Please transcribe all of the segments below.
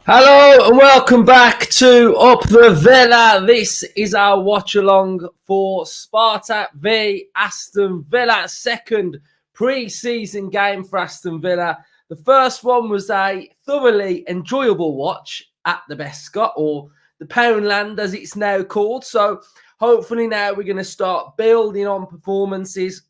Hello and welcome back to Up the Villa. This is our watch along for Spartak v Aston Villa, second pre-season game for Aston Villa. The first one was a thoroughly enjoyable watch at the Bescot, or the Poundland as it's now called. So hopefully now we're going to start building on performances.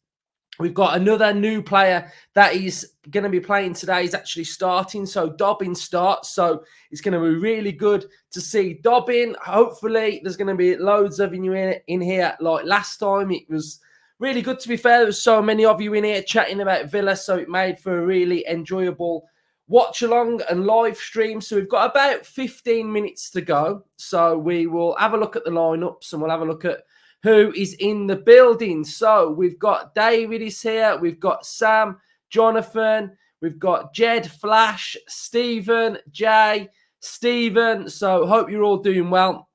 We've got another new player that is going to be playing today. He's actually starting. So Dobbin starts. So it's going to be really good to see Dobbin. Hopefully there's going to be loads of you in here like last time. It was really good, to be fair. There was so many of you in here chatting about Villa. So it made for a really enjoyable watch along and live stream. So we've got about 15 minutes to go. So we will have a look at the lineups and we'll have a look at who is in the building. So we've got David is here. We've got Sam, Jonathan. We've got Jed, Flash, Stephen, Jay, Stephen. So hope you're all doing well.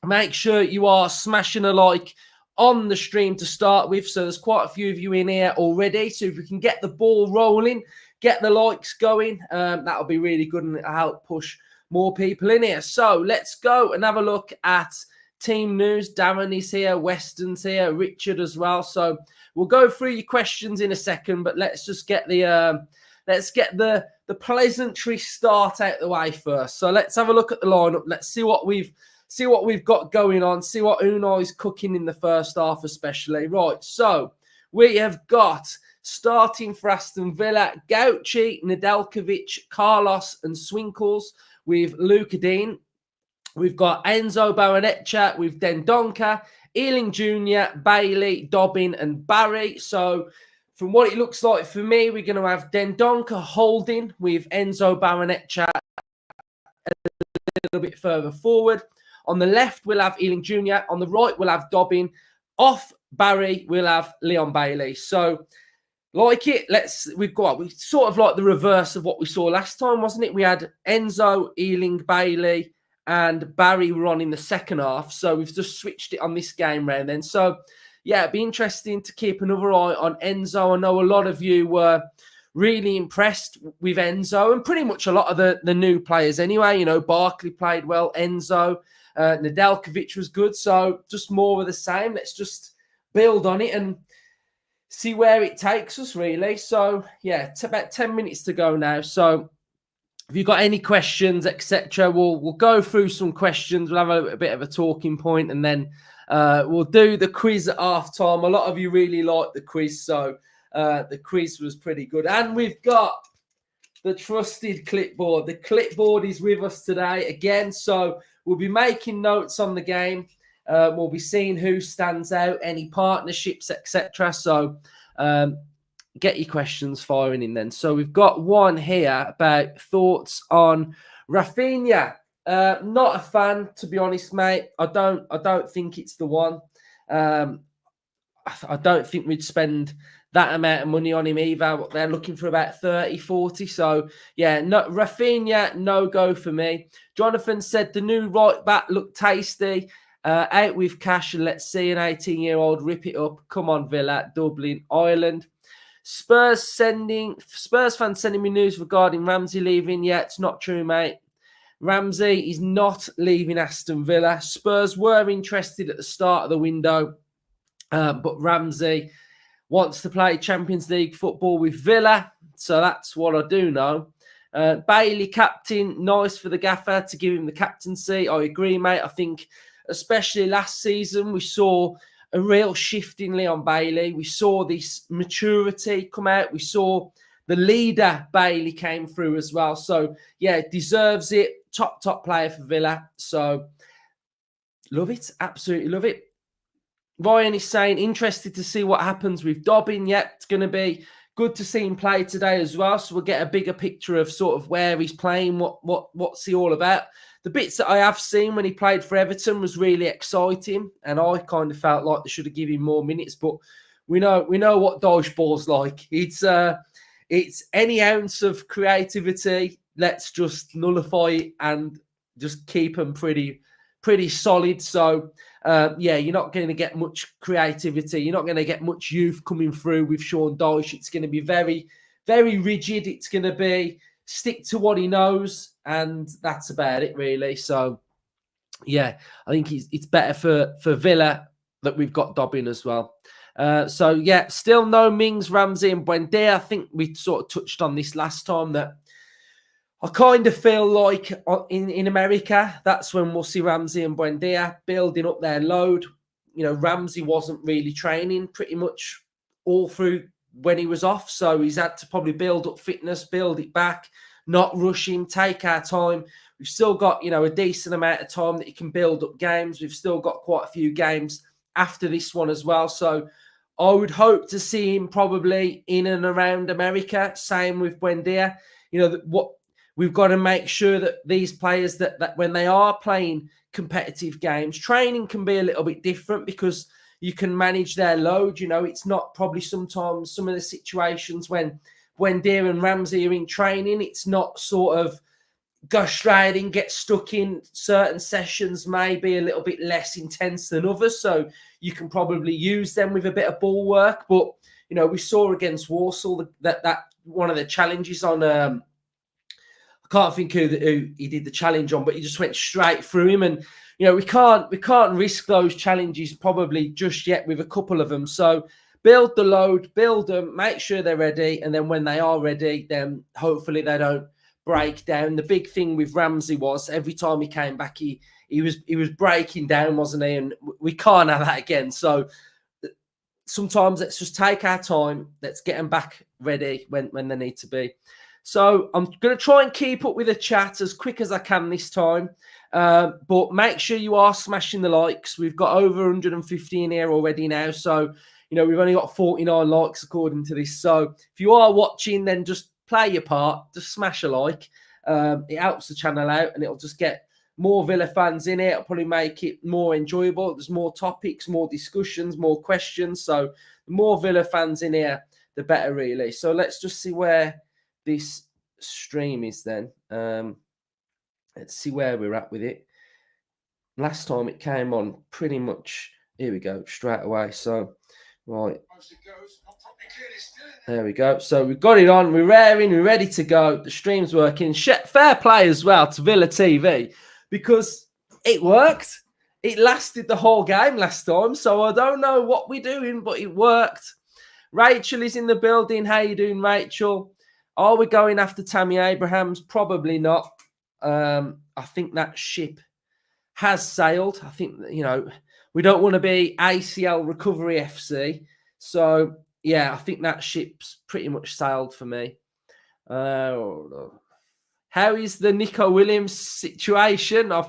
Make sure you are smashing a like on the stream to start with. So there's quite a few of you in here already. So if we can get the ball rolling, get the likes going, that'll be really good and it'll help push more people in here. So let's go and have a look at team news. Darren is here, Weston's here, Richard as well. So we'll go through your questions in a second, but let's just get the pleasantry start out the way first. So let's have a look at the lineup. Let's see what we've got going on. See what Unai is cooking in the first half, especially. Right. So we have got starting for Aston Villa, Gauchi, Nedeljkovic, Carlos, and Swinkles with Luca Dean. We've got Enzo Baraneccia with Dendonka, Ealing Jr., Bailey, Dobbin, and Barry. So from what it looks like for me, we're going to have Dendonka holding with Enzo Baraneccia a little bit further forward. On the left, we'll have Ealing Jr. On the right, we'll have Dobbin. Off Barry, we'll have Leon Bailey. So like it, we sort of like the reverse of what we saw last time, wasn't it? We had Enzo, Ealing, Bailey, and Barry were on in the second half. So we've just switched it on this game round then. So, yeah, it'd be interesting to keep another eye on Enzo. I know a lot of you were really impressed with Enzo and pretty much a lot of the new players anyway. You know, Barkley played well, Enzo, Nedeljkovic was good. So just more of the same. Let's just build on it and see where it takes us, really. So, yeah, it's about 10 minutes to go now. So if you've got any questions, etc., we'll go through some questions. We'll have a bit of a talking point, and then we'll do the quiz at half time. A lot of you really liked the quiz, so the quiz was pretty good. And we've got the trusted clipboard. The clipboard is with us today again, so we'll be making notes on the game. We'll be seeing who stands out, any partnerships, etc. So get your questions firing in then. So we've got one here about thoughts on Rafinha. Not a fan, to be honest, mate. I don't think it's the one. I don't think we'd spend that amount of money on him either. They're looking for about 30, 40. So, yeah, no, Rafinha, no go for me. Jonathan said the new right back looked tasty. Out with cash and let's see an 18-year-old rip it up. Come on, Villa, Dublin, Ireland. Spurs fans sending me news regarding Ramsey leaving. Yeah, it's not true, mate. Ramsey is not leaving Aston Villa. Spurs were interested at the start of the window, but Ramsey wants to play Champions League football with Villa. So that's what I do know. Bailey captain, nice for the gaffer to give him the captaincy. I agree, mate. I think especially last season we saw a real shift in Leon Bailey. We saw this maturity come out. We saw the leader Bailey came through as well. So, yeah, deserves it. Top player for Villa. So, love it. Absolutely love it. Ryan is saying, interested to see what happens with Dobbin. Yeah, it's going to be good to see him play today as well. So we'll get a bigger picture of sort of where he's playing, what's he all about. The bits that I have seen when he played for Everton was really exciting, and I kind of felt like they should have given him more minutes. But we know what dodgeball's like. It's any ounce of creativity. Let's just nullify it and just keep them pretty solid. So yeah, you're not going to get much creativity. You're not going to get much youth coming through with Sean Dyche. It's going to be very, very rigid. It's going to be stick to what he knows, and that's about it, really. So, yeah, I think it's better for Villa that we've got Dobbin as well. So, yeah, still no Mings, Ramsey and Buendia. I think we sort of touched on this last time that I kind of feel like in America, that's when we'll see Ramsey and Buendia building up their load. You know, Ramsey wasn't really training pretty much all through when he was off. So he's had to probably build up fitness, build it back, not rush him, take our time. We've still got, you know, a decent amount of time that he can build up games. We've still got quite a few games after this one as well. So I would hope to see him probably in and around America. Same with Buendia. You know, what we've got to make sure that these players that when they are playing competitive games, training can be a little bit different because you can manage their load. You know, it's not probably sometimes some of the situations when Buendia and Ramsey are in training, it's not sort of go straight in, get stuck in. Certain sessions may be a little bit less intense than others, so you can probably use them with a bit of ball work. But, you know, we saw against Walsall that one of the challenges on I can't think who he did the challenge on, but he just went straight through him. And, you know, we can't risk those challenges probably just yet with a couple of them. So build the load, build them, make sure they're ready. And then when they are ready, then hopefully they don't break down. The big thing with Ramsey was every time he came back, he was breaking down, wasn't he? And we can't have that again. So sometimes let's just take our time. Let's get them back ready when they need to be. So I'm going to try and keep up with the chat as quick as I can this time. But make sure you are smashing the likes. We've got over 150 in here already now. So, you know, we've only got 49 likes according to this. So if you are watching, then just play your part. Just smash a like. It helps the channel out and it'll just get more Villa fans in it. It'll probably make it more enjoyable. There's more topics, more discussions, more questions. So the more Villa fans in here, the better, really. So let's just see where this stream is then. Let's see where we're at with it. Last time it came on pretty much, here we go, straight away. So, right. There we go. So we've got it on. We're raring. We're ready to go. The stream's working. Fair play as well to Villa TV because it worked. It lasted the whole game last time. So I don't know what we're doing, but it worked. Rachel is in the building. How you doing, Rachel? Are we going after Tammy Abrahams? Probably not. I think that ship has sailed. I think, you know, we don't want to be ACL Recovery FC. So, yeah, I think that ship's pretty much sailed for me. How is the Nico Williams situation? I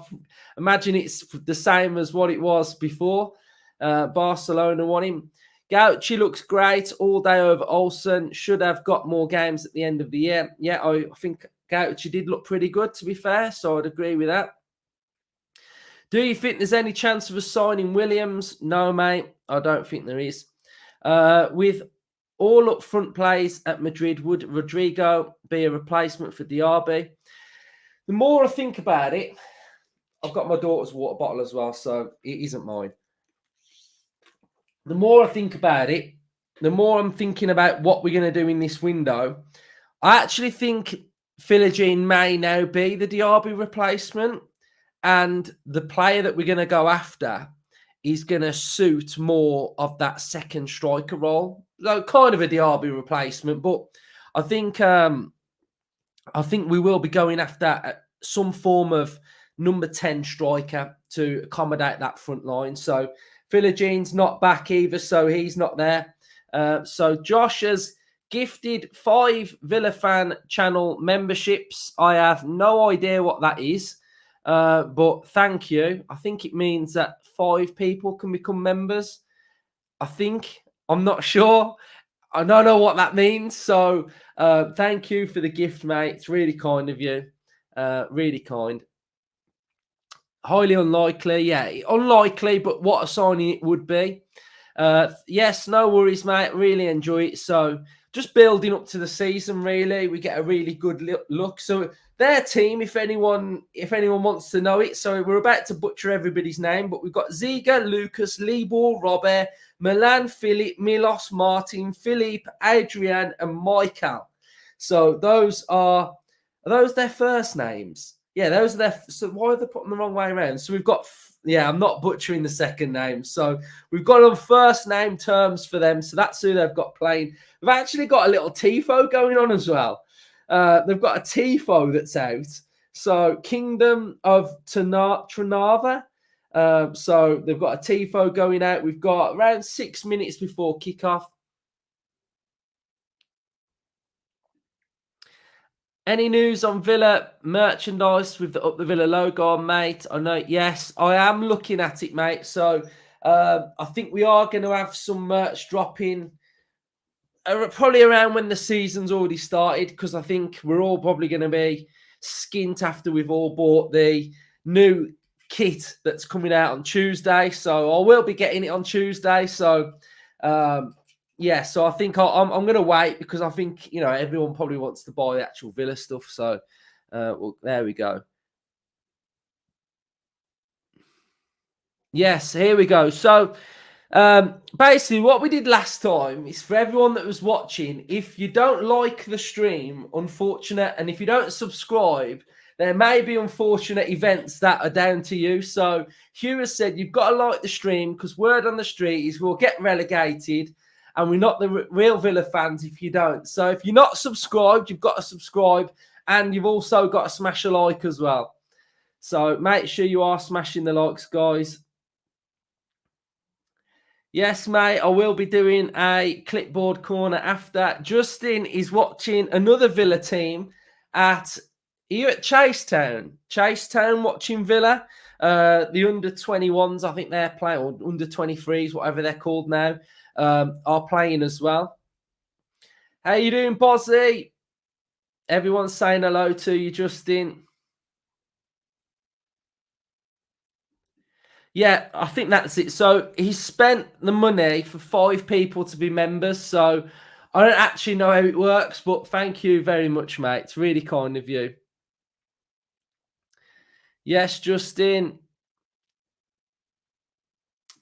imagine it's the same as what it was before. Barcelona want him. Gauchi looks great all day over Olsen. Should have got more games at the end of the year. Yeah, I think Gauchi did look pretty good, to be fair, so I'd agree with that. Do you think there's any chance of us signing Williams? No, mate, I don't think there is. With all up front plays at Madrid, would Rodrigo be a replacement for Diaby? The more I think about it, I've got my daughter's water bottle as well, so it isn't mine. The more I think about it, the more I'm thinking about what we're going to do in this window. I actually think Philogene may now be the Diaby replacement, and the player that we're going to go after is going to suit more of that second striker role. So kind of a Diaby replacement, but I think we will be going after some form of number 10 striker to accommodate that front line. So Philogene's not back either, so he's not there. So Josh has gifted 5 Villa Fan channel memberships. I have no idea what that is, but thank you. I think it means that 5 people can become members. I think. I'm not sure. I don't know what that means. So thank you for the gift, mate. It's really kind of you. Really kind. Highly unlikely. Yeah, unlikely, but what a signing it would be. Yes, no worries, mate. Really enjoy it. So just building up to the season, really. We get a really good look. So their team, if anyone wants to know it. So we're about to butcher everybody's name, but we've got Ziga, Lucas, Libor, Robert, Milan, Philip, Milos, Martin, Philippe, Adrian, and Michael. So those are Are those their first names? Yeah, those are their. So why are they putting them the wrong way around? So we've got. Yeah, I'm not butchering the second name. So we've got on first name terms for them. So that's who they've got playing. They've actually got a little tifo going on as well. They've got a tifo that's out. So Kingdom of Trnava. So they've got a tifo going out. We've got around 6 minutes before kickoff. Any news on Villa merchandise with the Up the Villa logo on, mate? I know, yes, I am looking at it, mate. So I think we are going to have some merch dropping probably around when the season's already started, because I think we're all probably going to be skint after we've all bought the new kit that's coming out on Tuesday. So I will be getting it on Tuesday. So yeah, so I think I'm going to wait, because I think, you know, everyone probably wants to buy the actual Villa stuff. So, well, there we go. Yes, here we go. So, basically, what we did last time is, for everyone that was watching, if you don't like the stream, unfortunate, and if you don't subscribe, there may be unfortunate events that are down to you. So Hugh has said you've got to like the stream, because word on the street is we'll get relegated, and we're not the real Villa fans if you don't. So if you're not subscribed, you've got to subscribe, and you've also got to smash a like as well. So make sure you are smashing the likes, guys. Yes, mate, I will be doing a clipboard corner after. Justin is watching another Villa team at, are you at Chasetown? Chasetown watching Villa. The under-21s, I think they're playing, or under-23s, whatever they're called now, are playing as well. How you doing, Bozzy? Everyone's saying hello to you, Justin. Yeah, I think that's it. So he spent the money for 5 people to be members. So I don't actually know how it works, but thank you very much, mate. It's really kind of you. Yes, Justin.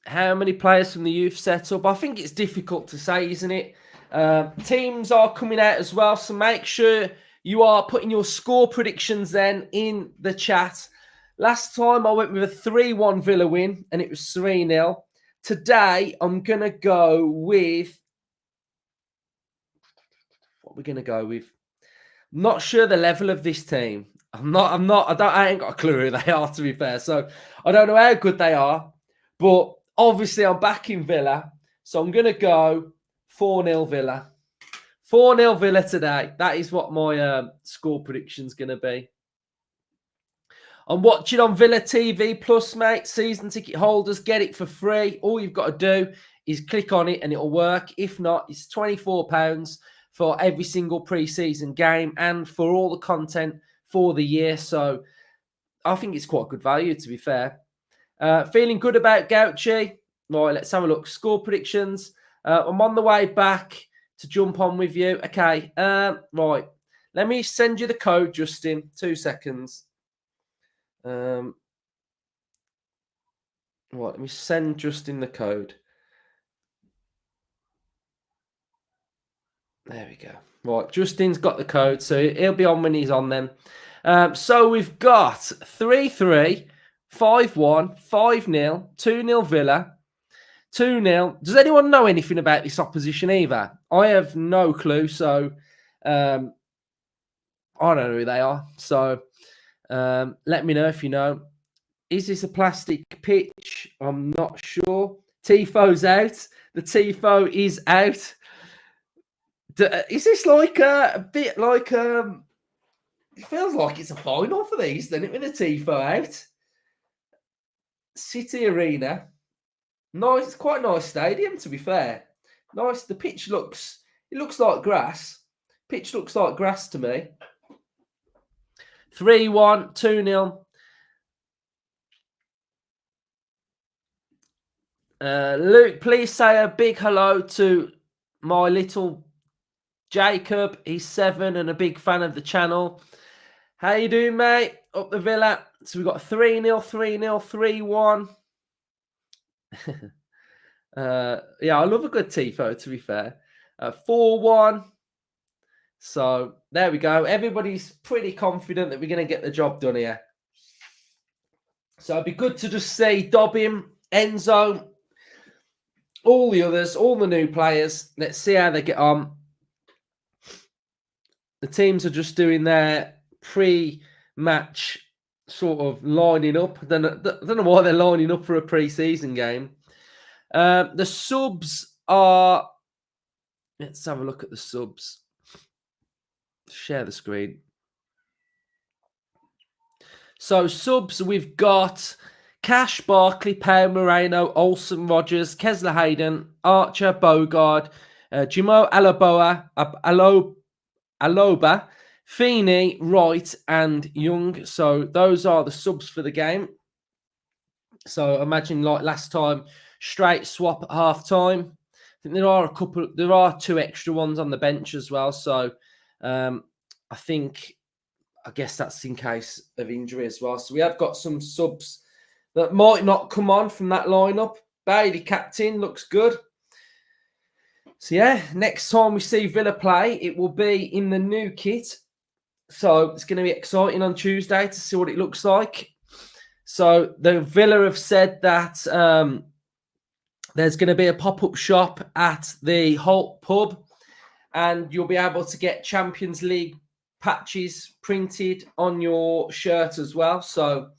How many players from the youth set up? I think it's difficult to say, isn't it? Teams are coming out as well. So make sure you are putting your score predictions then in the chat. Last time I went with a 3-1 Villa win, and it was 3-0. Today, I'm going to go with... What we're going to go with? I'm not sure the level of this team. I ain't got a clue who they are, to be fair. So I don't know how good they are. But obviously, I'm back in Villa. So I'm going to go 4-0 Villa. 4-0 Villa today. That is what my score prediction is going to be. I'm watching on Villa TV Plus, mate. Season ticket holders get it for free. All you've got to do is click on it and it'll work. If not, it's £24 for every single pre-season game and for all the content for the year. So I think it's quite good value, to be fair. Feeling good about Gauchi. Right, let's have a look. Score predictions. I'm on the way back to jump on with you. Okay, right. Let me send you the code, Justin. 2 seconds. Right, let me send Justin the code. There we go. Right, Justin's got the code, so he'll be on when he's on them. So we've got 3-3, 5-1, 5-0, 2-0 Villa, 2-0. Does anyone know anything about this opposition either? I have no clue, so I don't know who they are. So let me know if you know. Is this a plastic pitch? I'm not sure. Tifo's out. The Tifo is out. Is this like a bit like it feels like it's a final for these, doesn't it, with the Tifo out? City Arena. Nice, it's quite a nice stadium, to be fair. Nice. The pitch looks like grass. Pitch looks like grass to me. 3-1, 2-0. Luke, please say a big hello to my little Jacob. He's 7 and a big fan of the channel. How you doing, mate? Up the Villa. So we've got 3-0, 3-0, 3-1. Yeah, I love a good Tifo, to be fair. 4-1. So there we go. Everybody's pretty confident that we're going to get the job done here. So it'd be good to just see Dobbin, Enzo, all the others, all the new players. Let's see how they get on. The teams are just doing their pre-match sort of lining up. I don't know why they're lining up for a pre-season game. The subs are... Let's have a look at the subs. Share the screen. So subs, we've got Cash, Barkley, Pau, Moreno, Olsen, Rogers, Kessler, Hayden, Archer, Bogard, Jimo, Aloba, Feeney, Wright, and Young. So those are the subs for the game. So imagine like last time, straight swap at half time. I think there are two extra ones on the bench as well. So I guess that's in case of injury as well. So we have got some subs that might not come on from that lineup. Bailey, captain, looks good. So yeah, next time we see Villa play, it will be in the new kit. So it's going to be exciting on Tuesday to see what it looks like. So the Villa have said that there's going to be a pop-up shop at the Holt pub, and you'll be able to get Champions League patches printed on your shirt as well. So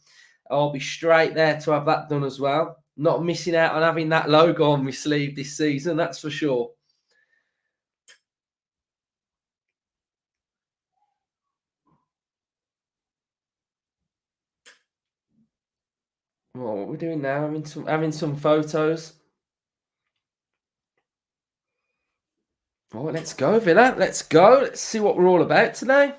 I'll be straight there to have that done as well. Not missing out on having that logo on my sleeve this season, that's for sure. Well, what are we doing now? Having some photos. Oh, let's go, Villa. Let's go. Let's see what we're all about today.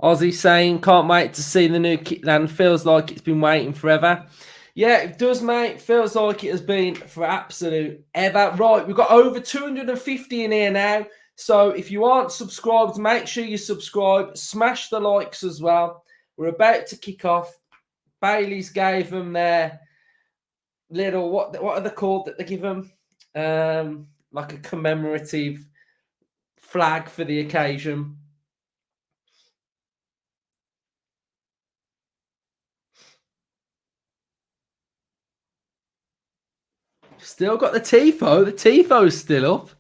Ozzy saying, can't wait to see the new kit land. Feels like it's been waiting forever. Yeah, it does, mate. Feels like it has been for absolute ever. Right, we've got over 250 in here now. So if you aren't subscribed, make sure you subscribe. Smash the likes as well. We're about to kick off. Bailey's gave them their little, what are they called that they give them? Like a commemorative flag for the occasion. Still got the Tifo. The Tifo's still up.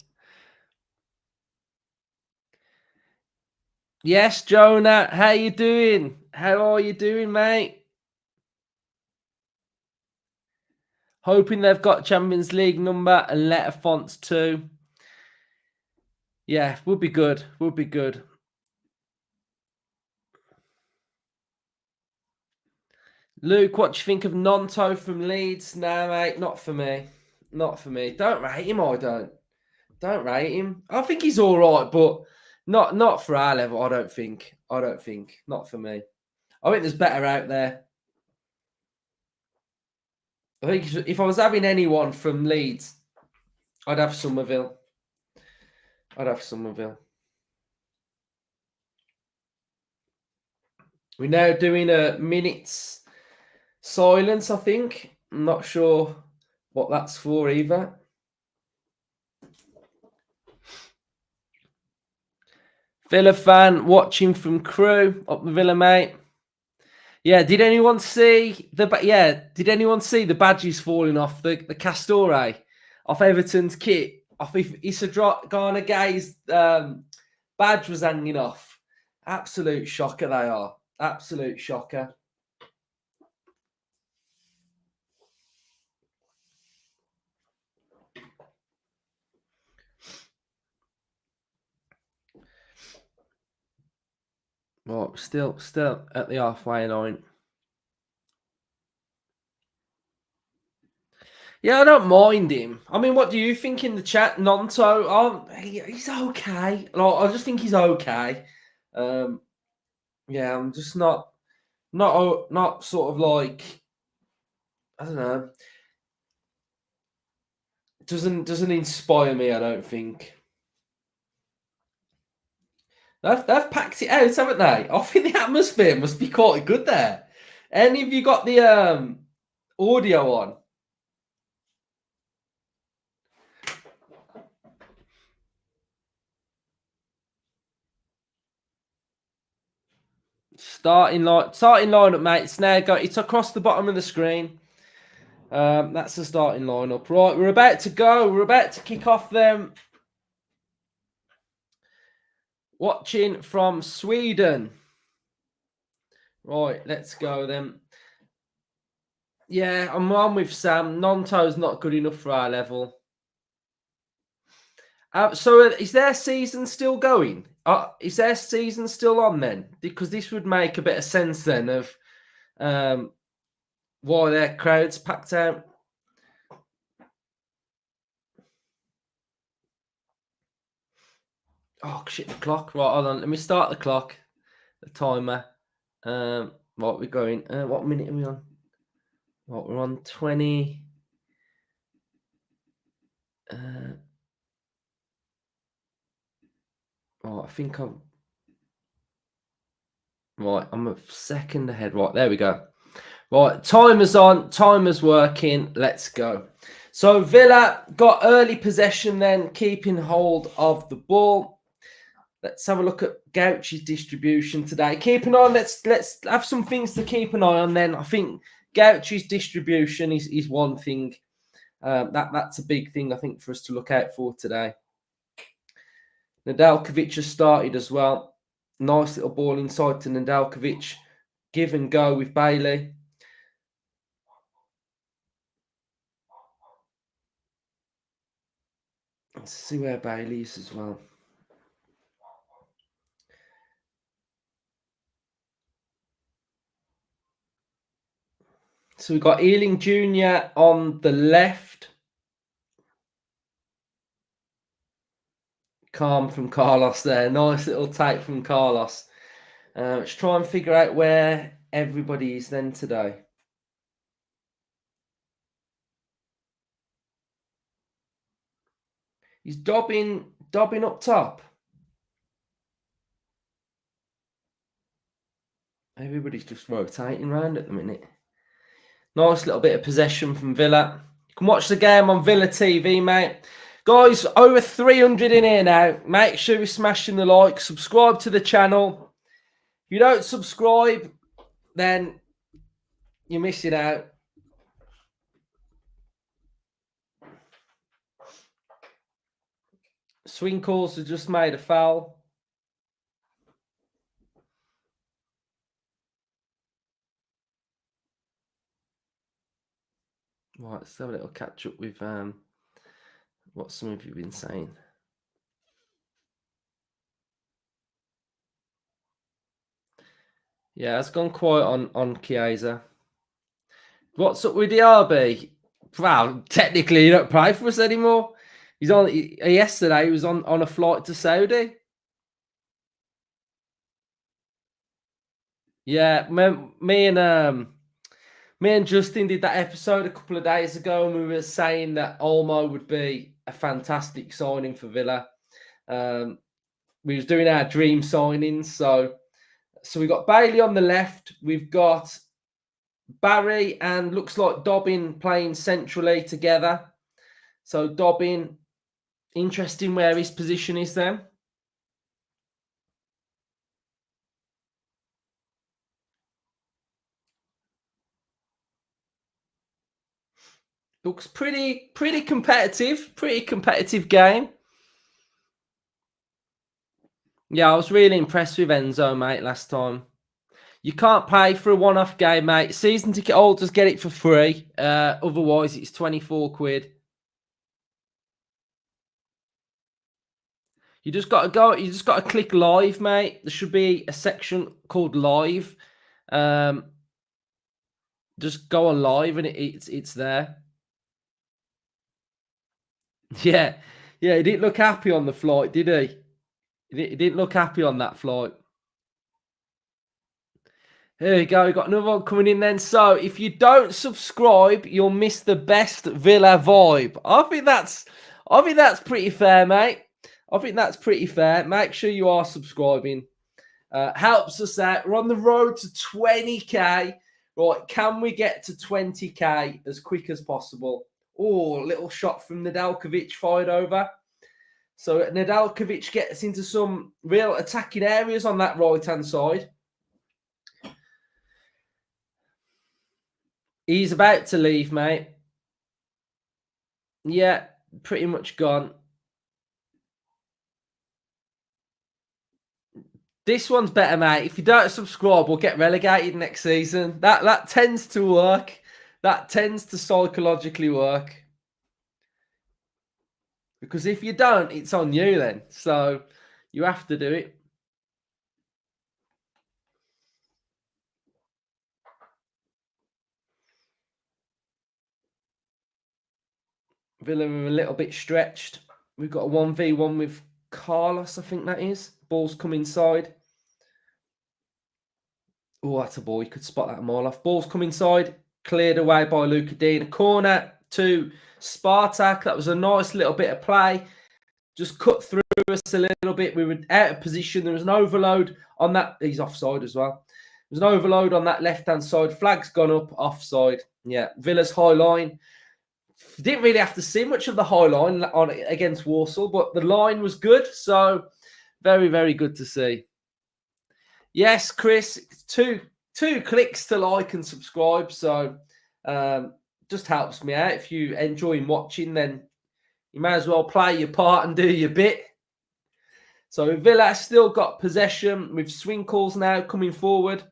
Yes, Jonah. How you doing? How are you doing, mate? Hoping they've got Champions League number and letter fonts too. Yeah, would be good. Would be good. Luke, what do you think of Nonto from Leeds? Nah, mate, not for me. Not for me. Don't rate him, I don't. Don't rate him. I think he's all right, but not for our level, I don't think. Not for me. I think there's better out there. I think if I was having anyone from Leeds, I'd have Somerville. We're now doing a minute's silence, I think. I'm not sure what that's for either. Villa fan watching from Crewe up the Villa, mate. Yeah, did anyone see the badges falling off the Castore off Everton's kit? Off Issa Ghana Gay's badge was hanging off. Absolute shocker they are. Absolute shocker. Well, still at the halfway line. Yeah, I don't mind him. I mean, what do you think in the chat, Nonto? He's okay. Like, I just think he's okay. Yeah, I'm just not sort of like, I don't know. Doesn't inspire me, I don't think. They've packed it out, haven't they? I think the atmosphere must be quite good there. Any of you got the audio on? Starting lineup, mate. It's across the bottom of the screen. That's the starting lineup. Right, we're about to go. We're about to kick off them. Watching from Sweden. Right, let's go then. Yeah, I'm on with Sam. Nonto's not good enough for our level. So is their season still going? Is their season still on then? Because this would make a bit of sense then of why their crowd's packed out. Oh shit, the clock. Right, hold on. Let me start the clock. The timer. What we're going. What minute are we on? What we're on 20. I think I'm right. I'm a second ahead. Right, there we go. Right, timer's on. Timer's working. Let's go. So Villa got early possession, then keeping hold of the ball. Let's have a look at Gauch's distribution today. Keep an eye on. Let's have some things to keep an eye on. Then I think Gauch's distribution is one thing. That's a big thing I think for us to look out for today. Nedeljkovic has started as well. Nice little ball inside to Nedeljkovic. Give and go with Bailey. Let's see where Bailey is as well. So we've got Ealing Jr. on the left. Calm from Carlos there. Nice little take from Carlos. Let's try and figure out where everybody is then today. He's Dobbin up top. Everybody's just rotating around at the minute. Nice little bit of possession from Villa. You can watch the game on Villa TV, mate. Guys, over 300 in here now. Make sure you're smashing the like. Subscribe to the channel. If you don't subscribe, then you're missing out. Swing calls have just made a foul. Right, let's have a little catch up with what some of you have been saying. Yeah, it's gone quiet on Chiesa. What's up with the RB? Well, technically, you don't play for us anymore. He's on. Yesterday, he was on a flight to Saudi. Yeah, me and Justin did that episode a couple of days ago, and we were saying that Olmo would be a fantastic signing for Villa. We was doing our dream signings, so we got Bailey on the left. We've got Barry and looks like Dobbin playing centrally together. So Dobbin, interesting where his position is then. Looks pretty competitive game. Yeah, I was really impressed with Enzo, mate, last time. You can't pay for a one-off game, mate. Season ticket holders get it for free. Otherwise, it's 24 quid. You just got to go. You just got to click live, mate. There should be a section called live. Just go on live and it's there. Yeah. He didn't look happy on the flight, did he? He didn't look happy on that flight. Here we go. We've got another one coming in then. So if you don't subscribe, you'll miss the best Villa vibe. I think that's pretty fair, mate. I think that's pretty fair. Make sure you are subscribing. Helps us out. We're on the road to 20k. Right, can we get to 20k as quick as possible? Oh, little shot from Nedeljkovic fired over. So Nedeljkovic gets into some real attacking areas on that right-hand side. He's about to leave, mate. Yeah, pretty much gone. This one's better, mate. If you don't subscribe, we'll get relegated next season. That tends to work. That tends to psychologically work. Because if you don't, it's on you then. So you have to do it. Villa are a little bit stretched. We've got a 1v1 with Carlos, I think that is. Ball's come inside. Oh, that's a ball. You could spot that a mile off. Ball's come inside. Cleared away by Luca Dean. A corner to Spartak. That was a nice little bit of play. Just cut through us a little bit. We were out of position. There was an overload on that. He's offside as well. There was an overload on that left-hand side. Flag's gone up. Offside. Yeah. Villa's high line. Didn't really have to see much of the high line on against Warsaw, but the line was good. So very, very good to see. Yes, Chris, two clicks to like and subscribe. So just helps me out. If you enjoy watching, then you may as well play your part and do your bit. So Villa still got possession with Swinkles now coming forward.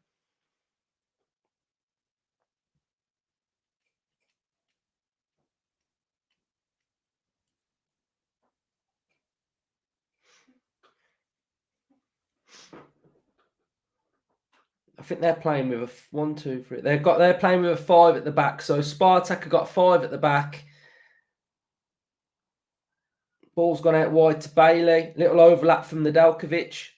I think they're playing with a 1, 2, 3. They're playing with a 5 at the back. So Spartak have got 5 at the back. Ball's gone out wide to Bailey. Little overlap from Nedeljkovic.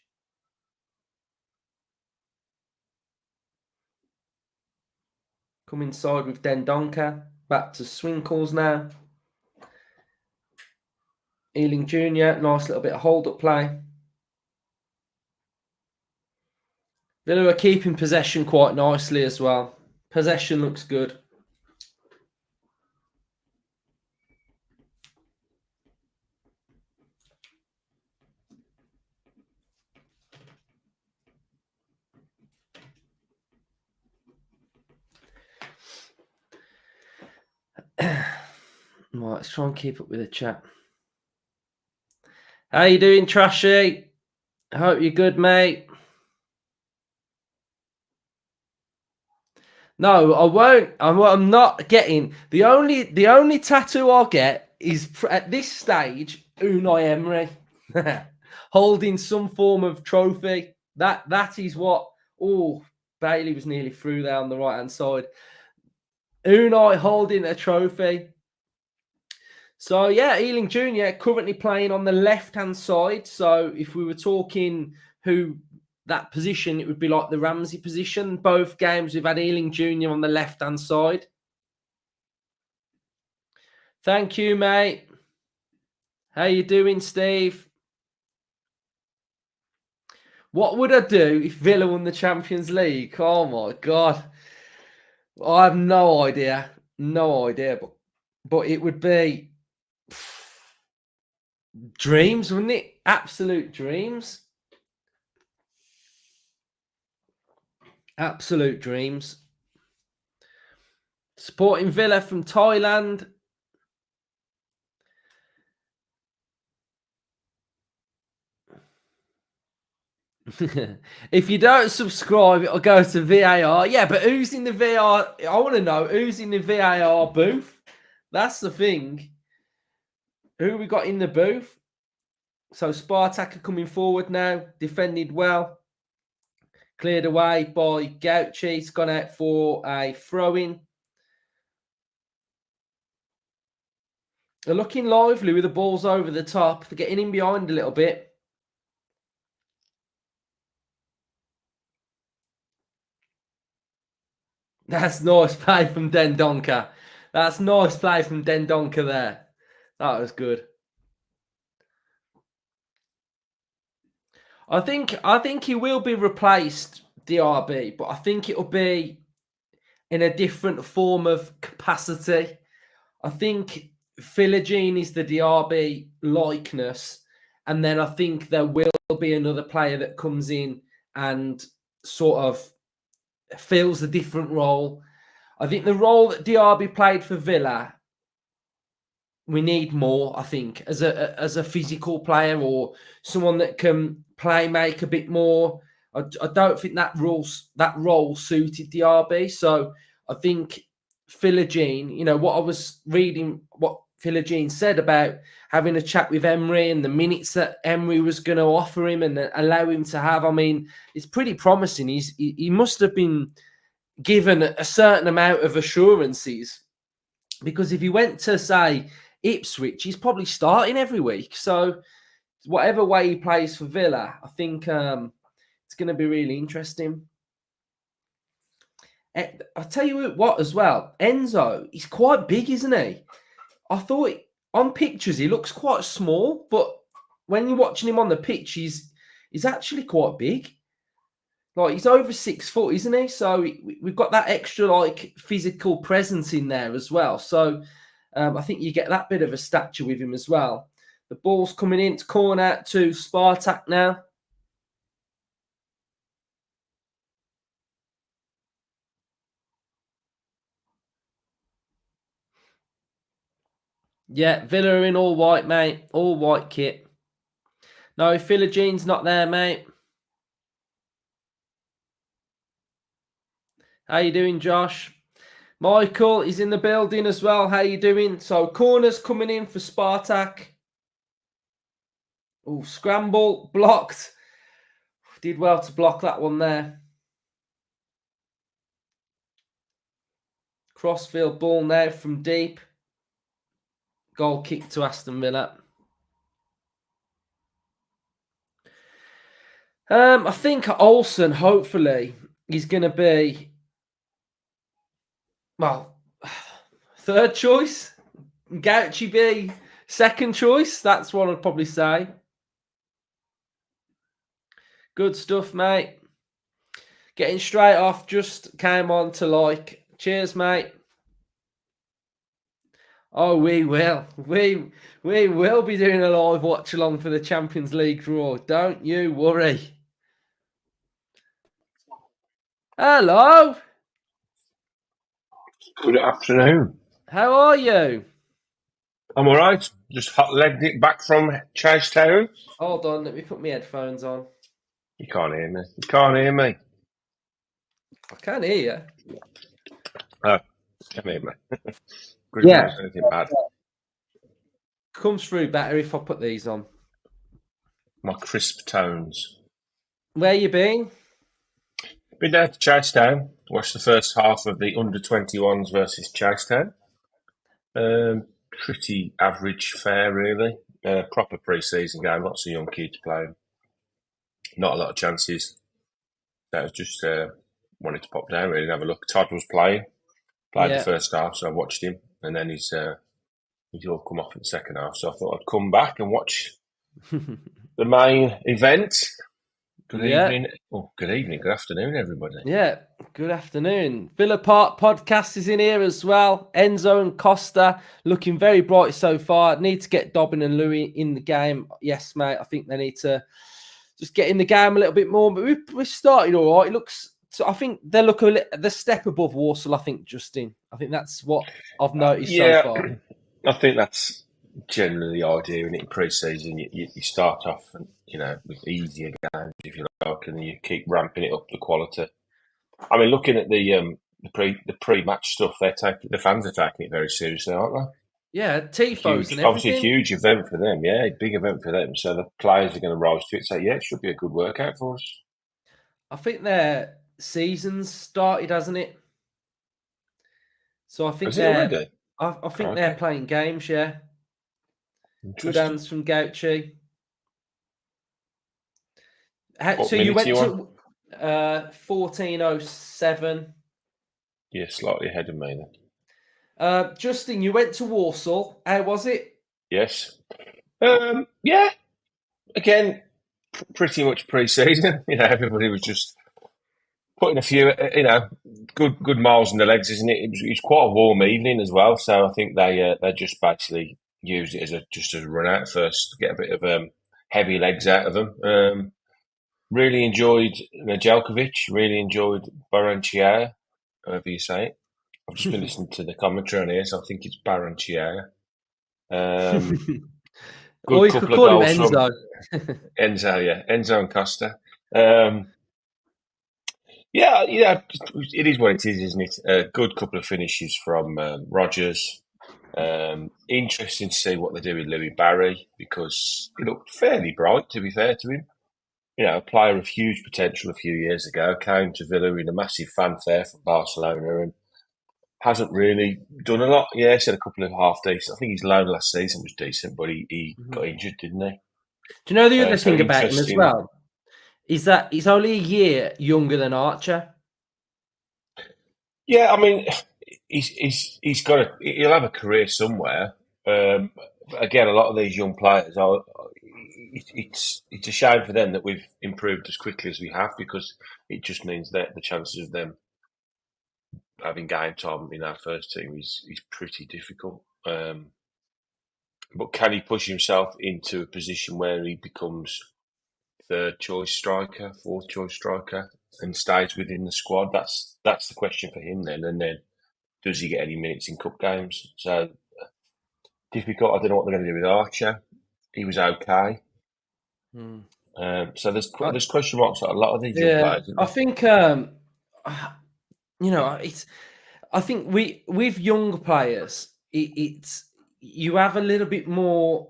Come inside with Dendonka. Back to Swinkles now. Ealing Jr. Nice little bit of hold-up play. Villa are keeping possession quite nicely as well. Possession looks good. Right, let's try and keep up with the chat. How you doing, Trashy? I hope you're good, mate. No, I won't. I'm not getting the only tattoo I'll get is at this stage Unai Emery holding some form of trophy. That is what. Oh, Bailey was nearly through there on the right hand side. Unai holding a trophy. So yeah, Ealing Jr. currently playing on the left hand side. So if we were talking who that position, it would be like the Ramsey position. Both games we've had Ealing Jr. on the left-hand side. Thank you, mate. How you doing, Steve? What would I do if Villa won the Champions League? Oh, my God. I have no idea. No idea. But it would be dreams, wouldn't it? Absolute dreams. Absolute dreams. Supporting Villa from Thailand. If you don't subscribe, it'll go to VAR. Yeah, but who's in the VAR? I want to know who's in the VAR booth. That's the thing. Who we got in the booth? So Spartak are coming forward now, defended well. Cleared away by Gauchi. It's gone out for a throw-in. They're looking lively with the balls over the top. They're getting in behind a little bit. That's nice play from Dendonka. That's nice play from Dendonka there. That was good. I think he will be replaced, DRB, but I think it'll be in a different form of capacity. I think Philogene is the DRB likeness, and then I think there will be another player that comes in and sort of fills a different role. I think the role that DRB played for Villa, we need more. I think as a physical player or someone that can make a bit more. I don't think that role suited DRB. So I think Philogene, what I was reading, what Philogene said about having a chat with Emery and the minutes that Emery was going to offer him and allow him to have. I mean, it's pretty promising. He must have been given a certain amount of assurances, because if he went to, say, Ipswich, he's probably starting every week. So whatever way he plays for Villa, I think it's going to be really interesting. I'll tell you what as well, Enzo, he's quite big, isn't he? I thought on pictures he looks quite small, but when you're watching him on the pitch, he's actually quite big. Like, he's over 6 foot, isn't he? So we've got that extra physical presence in there as well. So I think you get that bit of a stature with him as well. The ball's coming in to corner to Spartak now. Yeah, Villa are in all white, mate. All white kit. No, Philogene's not there, mate. How you doing, Josh? Michael is in the building as well. How you doing? So corners coming in for Spartak. Oh, scramble, blocked. Did well to block that one there. Crossfield ball now from deep. Goal kick to Aston Villa. I think Olsen, hopefully, is going to be, well, third choice. Gauchi B, second choice. That's what I'd probably say. Good stuff, mate. Getting straight off, just came on to cheers, mate. Oh, we will. We will be doing a live watch along for the Champions League draw. Don't you worry. Hello. Good afternoon. How are you? I'm all right. Just hot-legged it back from Chasetown. Hold on, let me put my headphones on. You can't hear me. You can't hear me. I can hear you. Oh, can hear me. Good Yeah. news, anything bad. Comes through better if I put these on. My crisp tones. Where you been? Been down to Chasetown. Watched the first half of the under-21s versus Chasetown. Pretty average fare, really. Proper pre-season game. Lots of young kids playing. Not a lot of chances. That was just wanted to pop down really and have a look. Todd was played the first half, so I watched him, and then he's all come off in the second half. So I thought I'd come back and watch the main event. Good evening. Oh, good evening. Good afternoon, everybody. Yeah, good afternoon. Villa Park podcast is in here as well. Enzo and Costa looking very bright so far. Need to get Dobbin and Louis in the game. Yes, mate. I think they need to just get in the game a little bit more. But we're starting all right. It looks. So I think they look the step above Walsall. I think, Justin. I think that's what I've noticed so far. I think that's generally the idea in pre-season. You start off and with easier games, if you like, and you keep ramping it up the quality. I mean, looking at the pre-match stuff, the fans are taking it very seriously, aren't they? Yeah, tifos and everything. Obviously, a huge event for them. Yeah, big event for them. So the players are going to rise to it. So yeah, it should be a good workout for us. I think their season's started, hasn't it? So I think they're. I think they're playing games. Yeah. Good hands from Gauchi. So you went to 14:07. Yeah, slightly ahead of me then. Justin, you went to Walsall. How was it? Yes. Yeah. Again, pretty much pre-season. Everybody was just putting a few, good miles in the legs, isn't it? It was quite a warm evening as well, so I think they just basically used it as a run out first to get a bit of heavy legs out of them. Really enjoyed Nedeljkovic. Really enjoyed Baranchia, however you say it. I've just been listening to the commentary on here, so I think it's Baranchia. Or Good you could couple of call him goals Enzo. from Enzo, yeah, Enzo and Costa. Yeah, it is what it is, isn't it? A good couple of finishes from Rogers. Interesting to see what they do with Louis Barry because he looked fairly bright, to be fair to him. A player of huge potential a few years ago, came to Villa in a massive fanfare from Barcelona and hasn't really done a lot. Yeah, he's had a couple of half decent. I think his loan last season was decent, but he got injured, didn't he? Do you know the other So thing about him as interesting. well? Is that he's only a year younger than Archer. Yeah, I mean, he's he'll have a career somewhere. But again, a lot of these young players are. It's a shame for them that we've improved as quickly as we have because it just means that the chances of them having game time in our first team is pretty difficult. But can he push himself into a position where he becomes third choice striker, fourth choice striker, and stays within the squad? That's the question for him then. And then does he get any minutes in cup games? So difficult. I don't know what they're going to do with Archer. He was okay. So there's question marks on a lot of these young players. Isn't I there? think it's. I think with young players, it's you have a little bit more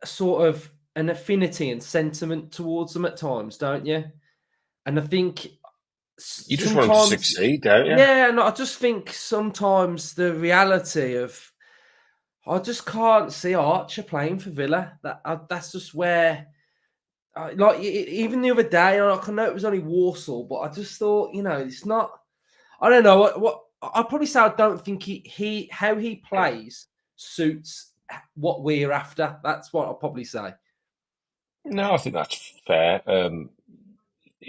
sort of an affinity and sentiment towards them at times, don't you? And I think You just want them to sometimes, succeed, don't you? yeah, and I just think sometimes the reality of I just can't see Archer playing for Villa. That's just where, even the other day, I know it was only Warsaw, but I just thought, it's not. I don't know what I'd probably say. I don't think he how he plays suits what we're after. That's what I'll probably say. No, I think that's fair.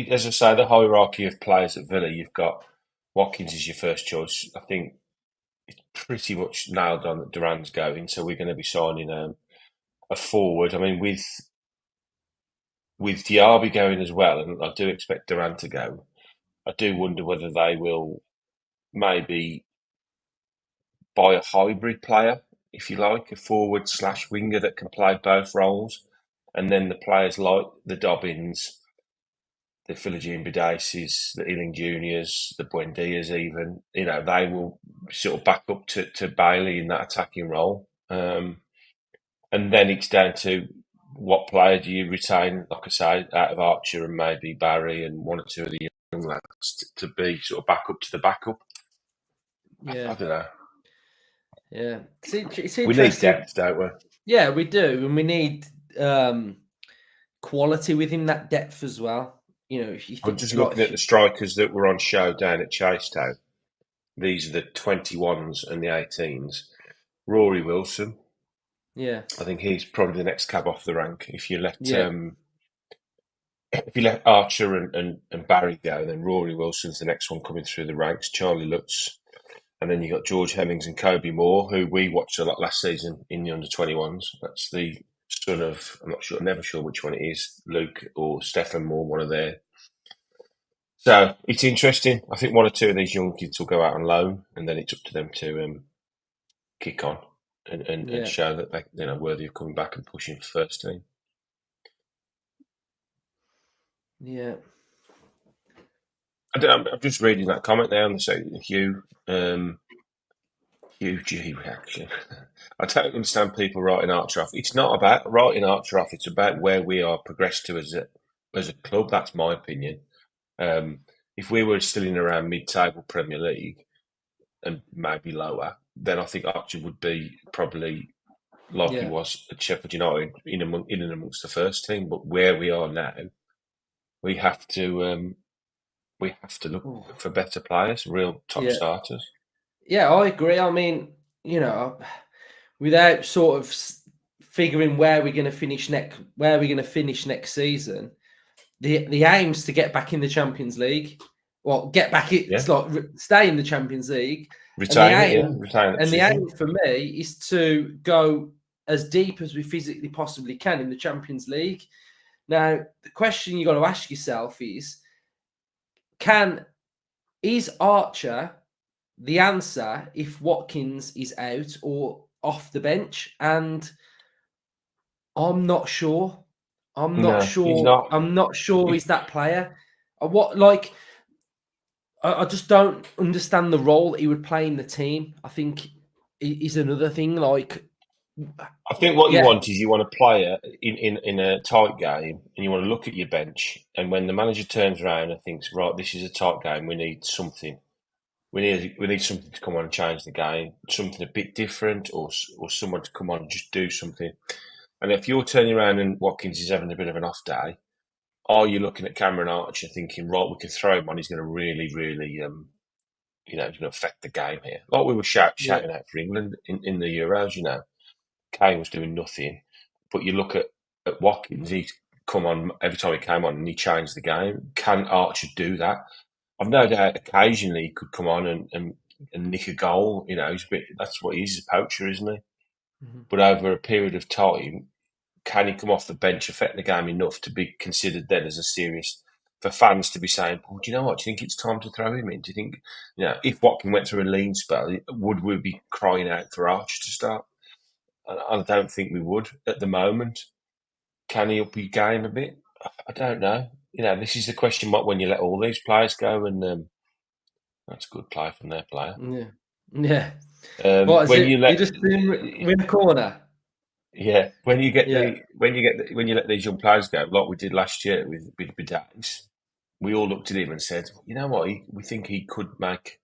As I say, the hierarchy of players at Villa, you've got Watkins is your first choice. I think it's pretty much nailed on that Duran's going, so we're going to be signing a forward. I mean, with Diaby going as well, and I do expect Duran to go. I do wonder whether they will maybe buy a hybrid player, if you like, a forward slash winger that can play both roles, and then the players like the Dobbins, the Philogene Bidaces, the Ealing Juniors, the Buendias even, they will sort of back up to Bailey in that attacking role. And then it's down to what player do you retain, like I say, out of Archer and maybe Barry and one or two of the young lads to be sort of back up to the backup. Yeah, I don't know. yeah. It's We need interesting. depth, don't we? Yeah, we do, and we need quality within that depth as well. If you I'm think just looking at the strikers that were on show down at Chasetown. These are the 21s and the 18s. Rory Wilson, yeah, I think he's probably the next cab off the rank. If you let yeah, Archer and Barry go, then Rory Wilson's the next one coming through the ranks. Charlie Lutz, and then you got George Hemmings and Kobe Moore, who we watched a lot last season in the under 21s. That's the son of, I'm not sure, never sure which one it is, Luke or Stefan Moore, one of their. So it's interesting. I think one or two of these young kids will go out on loan, and then it's up to them to kick on and yeah, show that they're worthy of coming back and pushing for first team. yeah. I'm just reading that comment there on the Hugh G reaction. I don't understand people writing Archer off. It's not about writing Archer off. It's about where we are progressed to as a club. That's my opinion. If we were still in around mid-table Premier League and maybe lower, then I think Archer would be probably like he was at Sheffield United in and amongst the first team. But where we are now, we have to look for better players, real top starters. Yeah, I agree. I mean, without sort of figuring where we're going to finish next season, the aim's to get back in the Champions League. Well, get back it. It's like stay in the Champions League. Retain the and the position. aim for me is to go as deep as we physically possibly can in the Champions League. Now, the question you got to ask yourself is Archer the answer if Watkins is out or off the bench? And I'm not sure. I'm not sure he's that player. I just don't understand the role he would play in the team. I think is another thing. I think what you want is you want a player in a tight game, and you want to look at your bench, and when the manager turns around and thinks, right, this is a tight game, we need something. We need something to come on and change the game, something a bit different, or someone to come on and just do something. And if you're turning around and Watkins is having a bit of an off day, are you looking at Cameron Archer thinking, right, we can throw him on, he's going to really, really, he's going to affect the game here. Like we were shouting out for England in the Euros, Kane was doing nothing. But you look at Watkins, he's come on every time he came on and he changed the game. Can Archer do that? I've no doubt occasionally he could come on and nick a goal. That's what he is, a poacher, isn't he? Mm-hmm. But over a period of time, can he come off the bench, affect the game enough to be considered then as a serious, for fans to be saying, well, do you know what, do you think it's time to throw him in? Do you think, if Watkins went through a lean spell, would we be crying out for Archer to start? I don't think we would at the moment. Can he up his game a bit? I don't know. This is the question mark when you let all these players go, and that's a good play from their player. Yeah. What is when it? you let, just win a corner. Yeah, when you let these young players go, like we did last year with Bidax, we all looked at him and said, you know what, we think he could make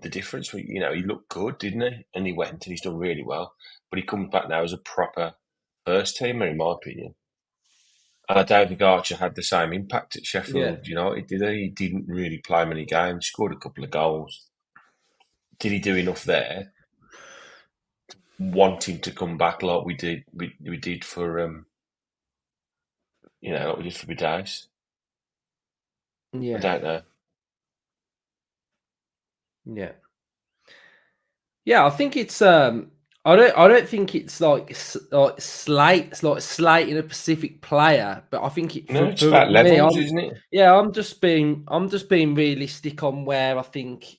the difference. He looked good, didn't he? And he went, and he's done really well. But he comes back now as a proper first teamer, in my opinion. And I don't think Archer had the same impact at Sheffield United, did he? He didn't really play many games, scored a couple of goals. Did he do enough there? Wanting to come back like we did for like we did for Bidax. Yeah. I don't know. Yeah. Yeah, I think it's I don't think it's like slating a specific player, but I think it's about levels, isn't it? Yeah, I'm just being realistic on where I think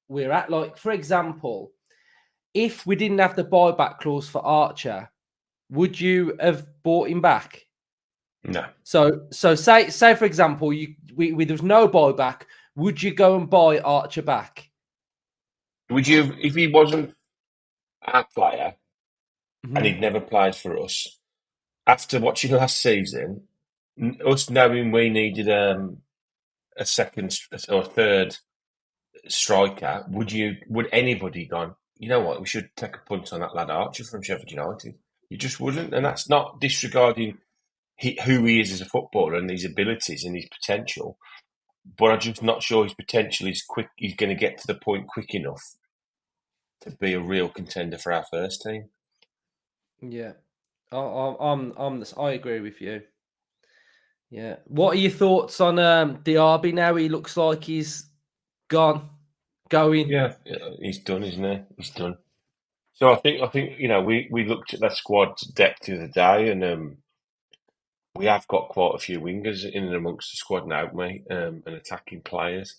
we're at. Like, for example, if we didn't have the buyback clause for Archer, would you have bought him back? No. So say for example, there was no buyback, would you go and buy Archer back? Would you, if he wasn't our player and he'd never played for us, after watching last season, us knowing we needed a second or third striker, would anybody gone, you know what, we should take a punt on that lad Archer from Sheffield United? You just wouldn't. And that's not disregarding who he is as a footballer and his abilities and his potential. But I'm just not sure his potential is quick. He's going to get to the point quick enough to be a real contender for our first team. Yeah, I agree with you. Yeah, what are your thoughts on Diaby now? He looks like he's going. Yeah, he's done, isn't he? He's done. So I think we looked at that squad depth the other day, and we have got quite a few wingers in and amongst the squad now, haven't we? And attacking players.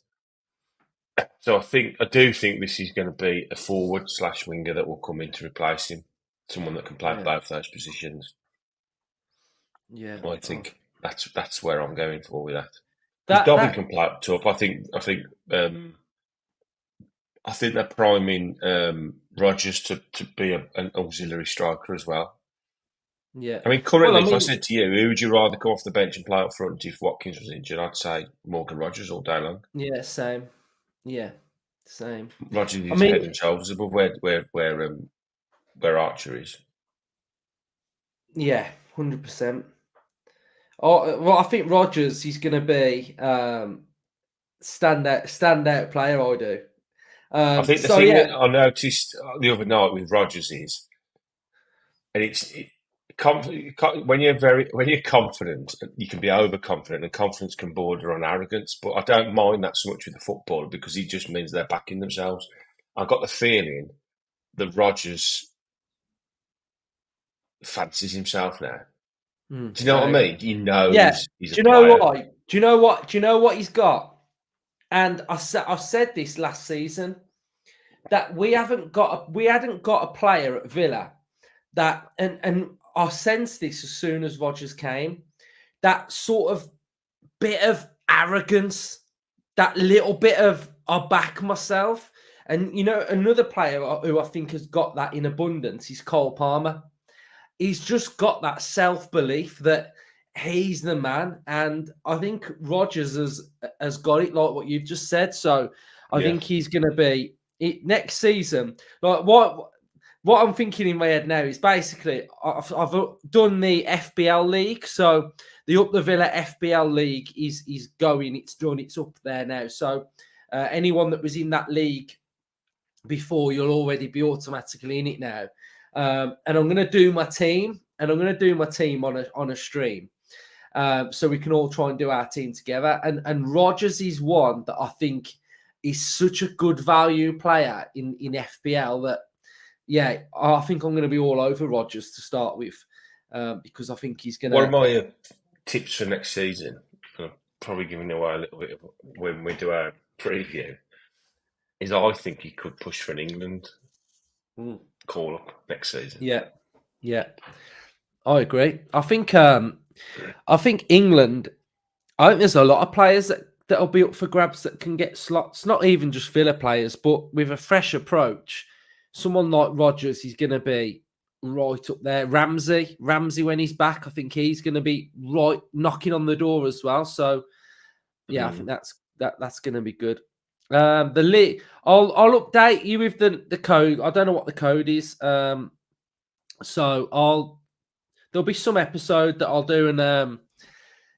So I do think this is going to be a forward/winger that will come in to replace him. Someone that can play both those positions. Yeah, I think that's where I'm going for with that. Because Dobbin can play up top. I think they're priming Rodgers to be an auxiliary striker as well. Yeah. I mean, currently, if I said to you, who would you rather come off the bench and play up front if Watkins was injured? I'd say Morgan Rodgers all day long. Yeah, same. Yeah, same. Rodgers is head and shoulders above where Archer is. Yeah, 100%. Oh well, I think Rodgers he's going to be standout player. I do. I think the thing that I noticed the other night with Rodgers is, and when you're confident, you can be overconfident, and confidence can border on arrogance. But I don't mind that so much with the footballer because it just means they're backing themselves. I got the feeling that Rodgers fancies himself now. Do you know what I Same. mean? He Yeah. knows he's a Do you know player. why? Do you know what? Do you know what he's got? And I said this last season that we hadn't got a player at Villa that, and I sensed this as soon as Rodgers came, that sort of bit of arrogance, that little bit of I back myself. And another player who I think has got that in abundance is Cole Palmer. He's just got that self-belief that he's the man. And I think Rodgers has got it, like what you've just said. So I Yeah. think he's going to be next season. Like what I'm thinking in my head now is basically I've done the FBL league. So the Up the Villa FBL league is going. It's done. It's up there now. So anyone that was in that league before, you'll already be automatically in it now. And I'm going to do my team, on a stream, so we can all try and do our team together. And Rodgers is one that I think is such a good value player in FBL that, yeah, I think I'm going to be all over Rodgers to start with, because I think he's going to. One of my tips for next season, and I'm probably giving away a little bit of when we do our preview, is I think he could push for an England call up next season. Yeah, I agree. I think England. I think there's a lot of players that'll be up for grabs that can get slots. Not even just Villa players, but with a fresh approach, someone like Rodgers is going to be right up there. Ramsey when he's back, I think he's going to be right knocking on the door as well. So yeah, I think that's going to be good. The league, I'll update you with the code. I don't know what the code is. So there'll be some episode that I'll do, and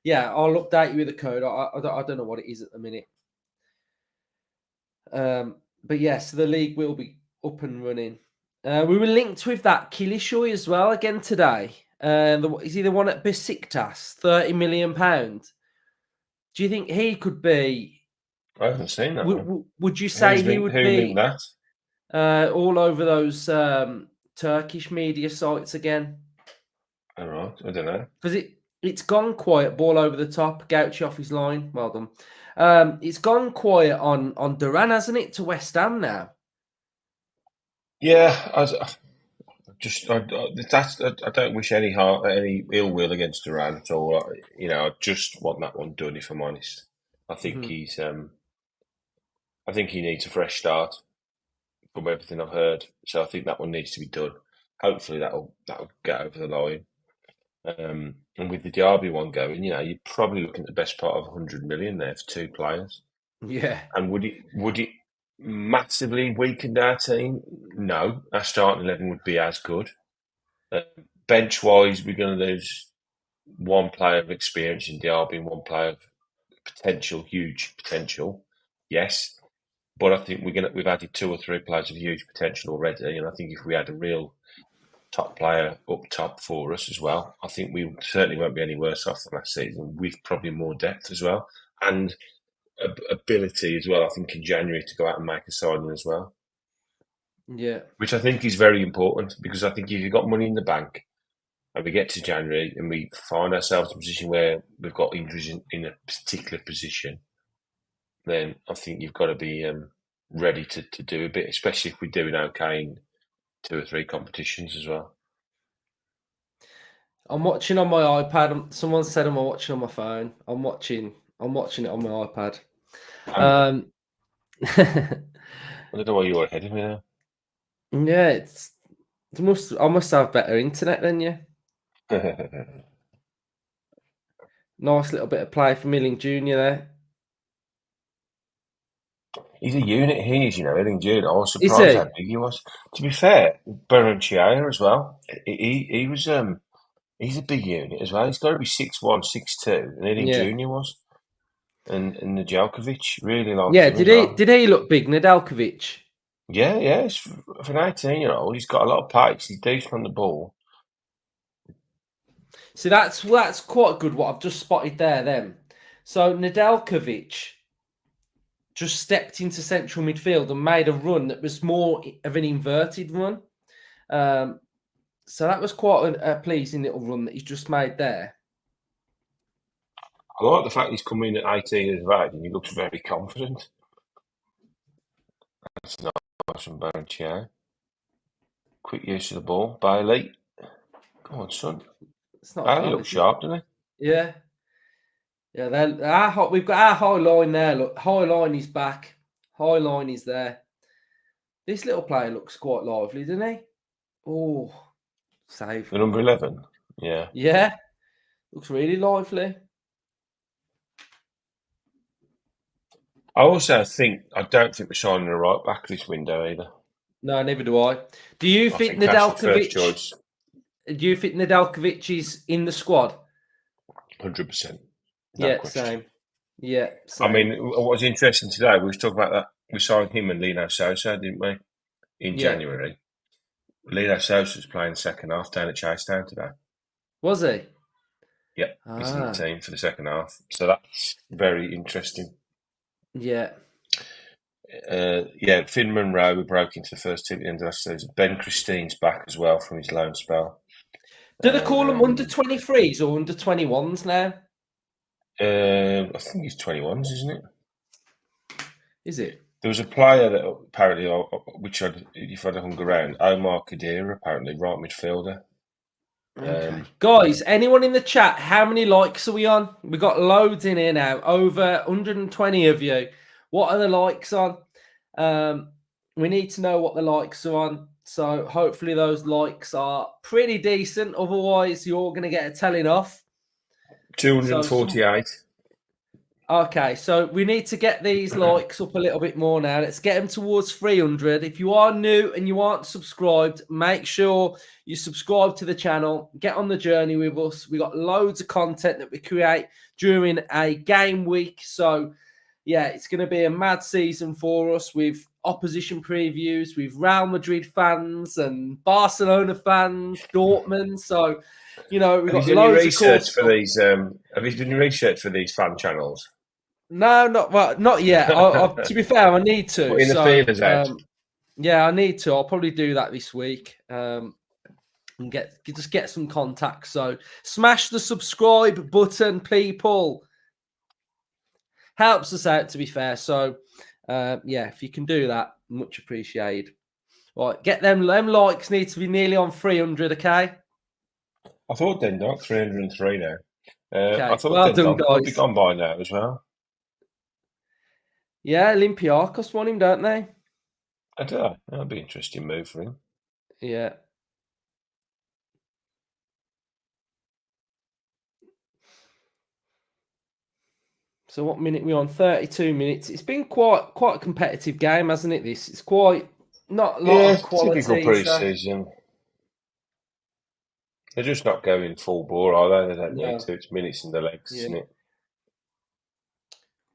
yeah, I'll update you with the code. I don't know what it is at the minute. But yeah, so the league will be up and running. We were linked with that Kilishoy as well again today. Is he the one at Besiktas, £30 million? Do you think he could be? I haven't seen that one. Would you say he would be that? all over those Turkish media sites again? All right, I don't know. Because it's gone quiet, ball over the top, Gauchi off his line. Well done. It's gone quiet on Duran, hasn't it, to West Ham now? Yeah, I don't wish any ill will against Duran at all. I just want that one done. If I'm honest, I think I think he needs a fresh start from everything I've heard. So I think that one needs to be done. Hopefully that'll get over the line. And with the Derby one going, you're probably looking at the best part of 100 million there for two players. Yeah. And would it massively weakened our team? No, our starting 11 would be as good. Bench wise, we're going to lose one player of experience in Derby and one player of potential, huge potential. Yes, but I think we've added two or three players of huge potential already, and I think if we had a real top player up top for us as well, I think we certainly won't be any worse off than last season, with probably more depth as well and ability as well. I think in January to go out and make a signing as well. Yeah, which I think is very important, because I think if you've got money in the bank and we get to January and we find ourselves in a position where we've got injuries in a particular position, then I think you've got to be ready to do a bit, especially if we're doing okay in two or three competitions as well. I'm watching on my iPad. Someone said I'm watching on my phone. I'm watching it on my iPad. I don't know why you're ahead of me now. Yeah, I must have better internet than you. Nice little bit of play for Milling Jr. there. He's a unit, Ealing Jr. I was surprised how big he was. To be fair, Berenchier as well. He was he's a big unit as well. He's got to be 6'1", 6'2", and Ealing Jr. was. And Nedeljkovic really likes him as well. Did he look big, Nedeljkovic? Yeah. For an 18-year-old, he's got a lot of pace. He's decent on the ball. See, that's quite good. What I've just spotted there. Then, so Nedeljkovic just stepped into central midfield and made a run that was more of an inverted run. So that was quite a pleasing little run that he's just made there. I like the fact he's come in at 18 years of age and he looks very confident. That's nice from Barrenchia. Quick use of the ball. Bailey. Come on, son. It's not Bailey foul, looks is it? sharp, doesn't he? Yeah. Yeah, we've got our high line there. Look, high line is back. High line is there. This little player looks quite lively, doesn't he? Oh, save. The number 11. Yeah. Yeah, looks really lively. I also think, I don't think we're signing a right back this window either. No, neither do I. Do you I think think Cash's first Nedeljkovic? choice, Do you think Nedeljkovic is in the squad? 100%. No Yeah, question. same. Yeah, I same. mean, what was interesting today, we was talking about that. We signed him and Lino Sosa, didn't we? In Yeah. January. Lino Sosa's playing second half down at Chasetown today. Was he? Yeah, he's in the team for the second half. So that's very interesting. Yeah. Finn Monroe, we broke into the first team at the end of last season. Ben Christine's back as well from his loan spell. Do they call them under 23s or under 21s now? I think he's 21s, isn't it? Is it? There was a player that apparently, which if I'd hung around, Omar Kadira, apparently, right midfielder. Okay. Guys, anyone in the chat, how many likes are we on? We've got loads in here now, over 120 of you. What are the likes on? We need to know what the likes are on. So hopefully those likes are pretty decent. Otherwise, you're going to get a telling off. 248. Okay, so we need to get these likes up a little bit more now. Let's get them towards 300. If you are new and you aren't subscribed, make sure you subscribe to the channel. Get on the journey with us. We got loads of content that we create during a game week. So, yeah, it's going to be a mad season for us with opposition previews, with Real Madrid fans and Barcelona fans, Dortmund. So, you know, we've got loads of research for these. Have you done your research for these fan channels? No, not yet. To be fair, I need to. Putting the feelers out. Yeah, I need to. I'll probably do that this week. And get some contacts. So smash the subscribe button, people. Helps us out, to be fair. So if you can do that, much appreciated. Right, get them likes need to be nearly on 300, okay? I thought they'd not 303 now. Okay. I thought Well done, guys. they'd gone by now as well. Yeah, Olympiacos want him, don't they? I don't know. That'd be an interesting move for him. Yeah. So what minute are we on? 32 minutes. It's been quite a competitive game, hasn't it? This it's quite not a lot of quality. Typical pre-season. They're just not going full bore, are they? They don't need to. It's minutes in the legs, isn't it?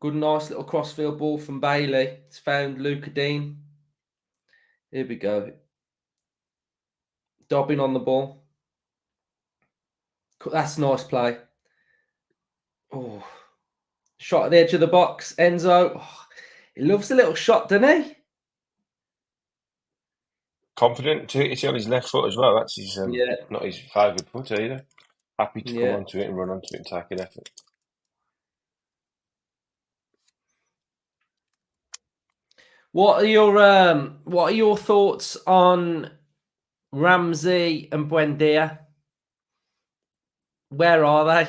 Good, nice little crossfield ball from Bailey. It's found Luca Dean. Here we go. Dobbin on the ball. That's a nice play. Oh, shot at the edge of the box. Enzo. Oh, he loves a little shot, doesn't he? Confident. It's on his left foot as well. That's his not his favourite foot either. Happy to come onto it and run onto it and take an effort. What are your thoughts on Ramsey and Buendia? Where are they?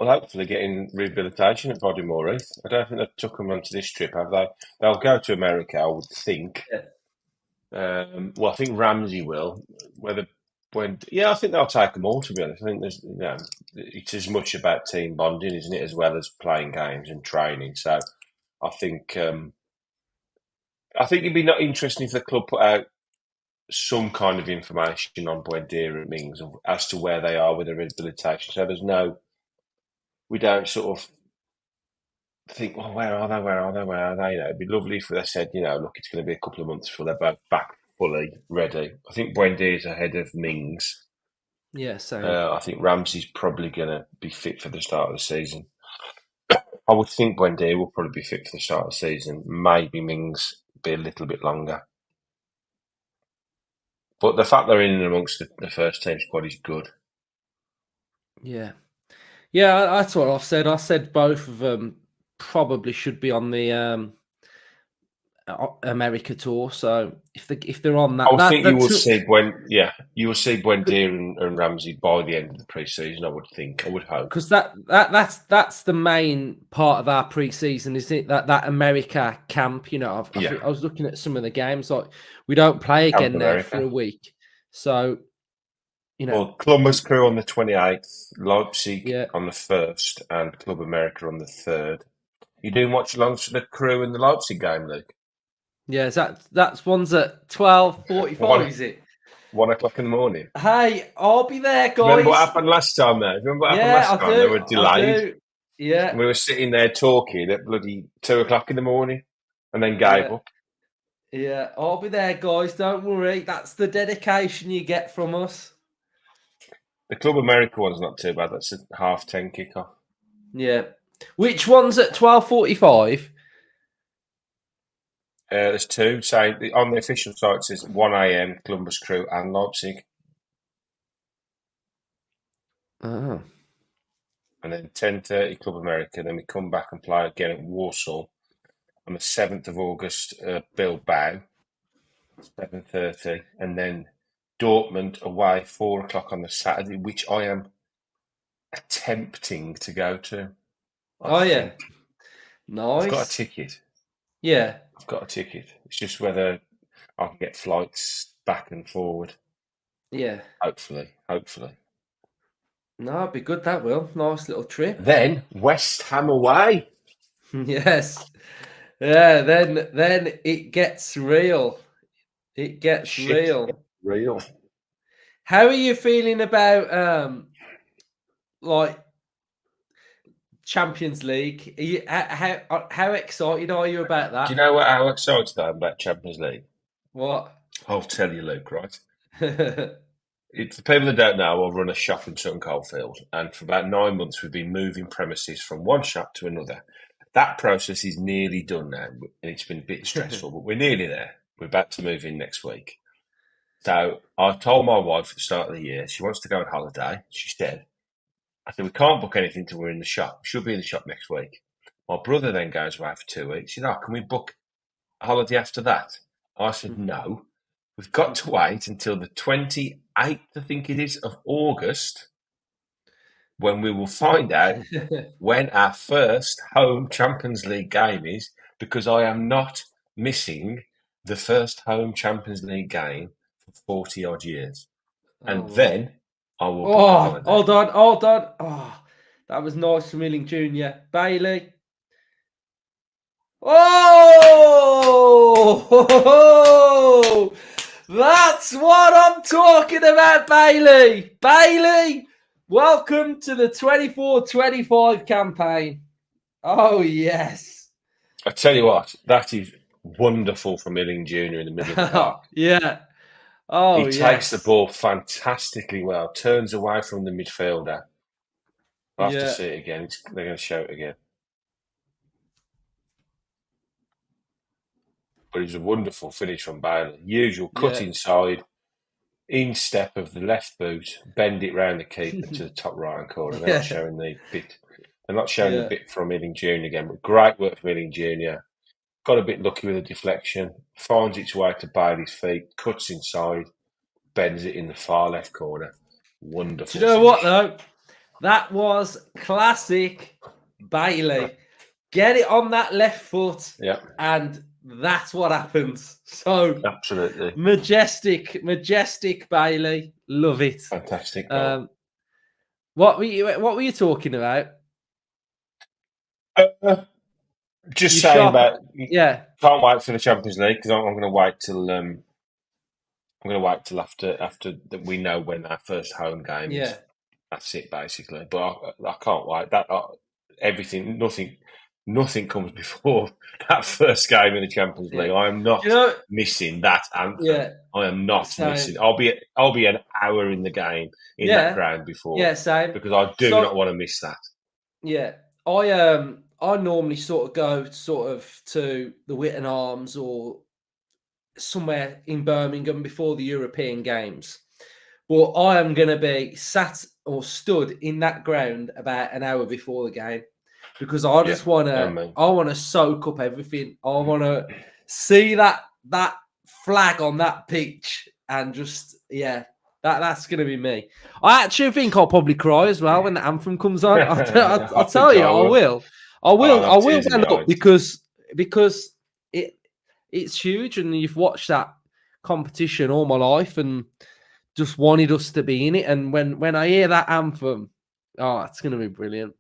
Well, hopefully getting rehabilitation at Bodymore Heath. I don't think they took them onto this trip, have they? They'll go to America, I would think. Yeah. Well, I think Ramsey will. I think they'll take them all. To be honest, I think there's, it's as much about team bonding, isn't it, as well as playing games and training. So, I think it'd be not interesting if the club put out some kind of information on Buendia and Mings as to where they are with their rehabilitation. So we don't sort of think, well, where are they? It'd be lovely if they said, look, it's going to be a couple of months before they're both back fully ready. I think Buendia's ahead of Mings. Yeah, same. I think Ramsey's probably going to be fit for the start of the season. I would think Buendia will probably be fit for the start of the season. Maybe Mings be a little bit longer. But the fact they're in and amongst the first team squad is good. Yeah. Yeah, that's what I've said. I said both of them probably should be on the America tour. So if they're on I that, would think you will that's see you will see Buendia and Ramsey by the end of the pre-season. I would think. I would hope. because that's the main part of our pre-season, isn't it? That America camp. You know, Yeah, I was looking at some of the games. Like we don't play Camp again now for America. a week, so you know, Well, Columbus Crew on the 28th, Leipzig yeah, on the 1st, and Club America on the 3rd. You doing watch-alongs for the Crew in the Leipzig game, Luke? yeah. That's one's at 12:45. One Is it? 1 o'clock in the morning. Hey, I'll be there, Remember what guys. happened last time, though? Remember what happened Yeah, last I time? They do. were I delayed. do. Yeah, And we were sitting there talking at bloody 2 o'clock in the morning and then gave yeah. up. Yeah, I'll be there, guys. Don't worry. That's the dedication you get from us. The Club America one's not too bad. That's a 10:30 kickoff. Yeah. Which one's at 12:45? There's two. So on the official site it says 1 a.m. Columbus Crew and Leipzig. Oh. And then 10:30 Club America. Then we come back and play again at Warsaw on the 7th of August, Bilbao, 7:30. And then Dortmund away, 4 o'clock on the Saturday, which I am attempting to go to. I Oh yeah. think. I've got a Nice. ticket. Yeah. I've got a ticket. It's just whether I can get flights back and forward. Yeah. Hopefully. No, it'd be good, that will. Nice little trip. Then West Ham away. Yes. Yeah, then it gets real. It gets Shit, real. real. How are you feeling about like Champions League? Are you, how excited are you about Do you that? know how excited I am about Champions League? What? I'll tell you, Luke, right? For people that don't know, I run a shop in Sutton Coldfield, and for about 9 months we've been moving premises from one shop to another. That process is nearly done now, and it's been a bit stressful, but we're nearly there. We're about to move in next week. So I told my wife at the start of the year she wants to go on holiday. She said, I said, we can't book anything till we're in the shop. She'll be in the shop next week. My brother then goes away for 2 weeks. He said, can we book a holiday after that? I said, no. We've got to wait until the 28th, I think it is, of August, when we will find out when our first home Champions League game is, because I am not missing the first home Champions League game for 40 odd years. And Oh, right. then I will book a Oh, holiday. hold on, hold on. Oh, that was nice from Milling Jr. Bailey. Oh, that's what I'm talking about, Bailey. Bailey, welcome to the 24-25 campaign. Oh, yes. I tell you what, that is wonderful from Milling Jr. in the middle of the park. Yeah. Oh, He takes the yes. ball fantastically well, turns away from the midfielder. I'll have to Yeah. see it again. They're going to show it again. But it was a wonderful finish from Bailey. Usual cut Yeah. inside, instep of the left boot, bend it round the keeper to the top right hand corner. They're not Yeah. showing the bit. They're not showing Yeah. the bit from Milling Jr. again, but great work from Milling Jr. Got a bit lucky with a deflection, finds its way to Bailey's feet, cuts inside, bends it in the far left corner. Wonderful. Do you know finish. what, though? That was classic Bailey. Get it on that left foot, Yeah, and that's what happens. So absolutely. majestic Bailey. Love it. Fantastic goal. What were you talking about? Just You saying shop? about Yeah. can't wait for the Champions League because I'm going to wait till after that we know when our first home game is. Yeah. That's it basically. But I can't wait. Everything, nothing. nothing comes before that first game in the Champions League. Yeah. I am not You know, missing that anthem. yeah, I am not same. missing. I'll be an hour in the game in that Yeah, ground before yeah, same. because I do not So want to miss that. yeah, I normally sort of go sort of to the Witten Arms or somewhere in Birmingham before the European Games. But I am going to be sat or stood in that ground about an hour before the game because I Yeah, just want to. and me. I want to soak up everything. I want to see that flag on that pitch and just that's going to be me. I actually think I'll probably cry as well when the anthem comes on. I'll I tell think you, I I would. will. I I'll will. I have will tears in well my up eyes. because it's huge, and you've watched that competition all my life, and just wanted us to be in it. And when I hear that anthem, oh, it's going to be brilliant.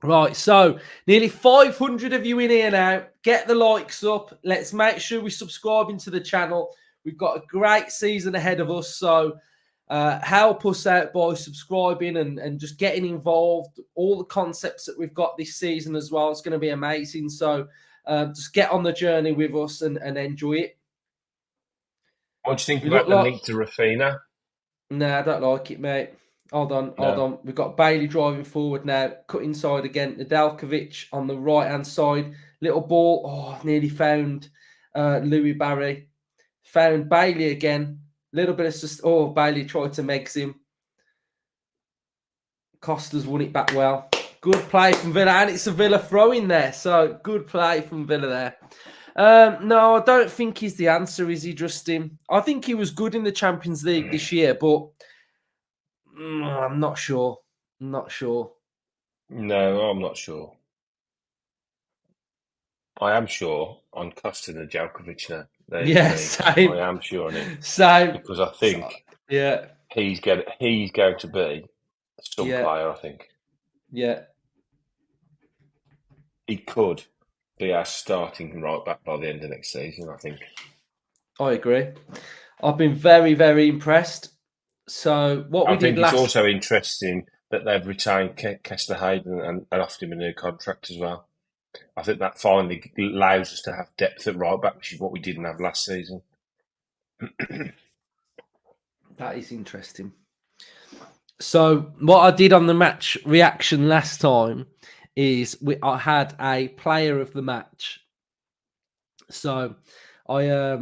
Right, so nearly 500 of you in here now. Get the likes up. Let's make sure we're subscribing to the channel. We've got a great season ahead of us, so help us out by subscribing and just getting involved. All the concepts that we've got this season as well, it's going to be amazing. So just get on the journey with us and enjoy it. What do you think We about look the like... link to Rafina? Nah, I don't like it, mate. Hold No. on. We've got Bailey driving forward now. Cut inside again. Nedeljkovic on the right-hand side. Little ball. Oh, nearly found Louis Barry. Found Bailey again. Little bit of... Bailey tried to megs him. Costa's won it back well. Good play from Villa. And it's a Villa throw in there. So, good play from Villa there. No, I don't think he's the answer, is he, Justin? I think he was good in the Champions League this year, but... I'm not sure. I'm not sure. No, I'm not sure. I am sure on Costa and Djokovic now. There's Yeah, me. same. I am sure on him Same. because I think Yeah, he's going to be some yeah, player. I think yeah. he could be our starting right back by the end of next season. I think. I agree. I've been very, very impressed. So what we I did think it's last... also interesting that they've retained Kester Hayden and offered him a new contract as well. I think that finally allows us to have depth at right back, which is what we didn't have last season. That is interesting. So what I did on the match reaction last time is I had a player of the match. So I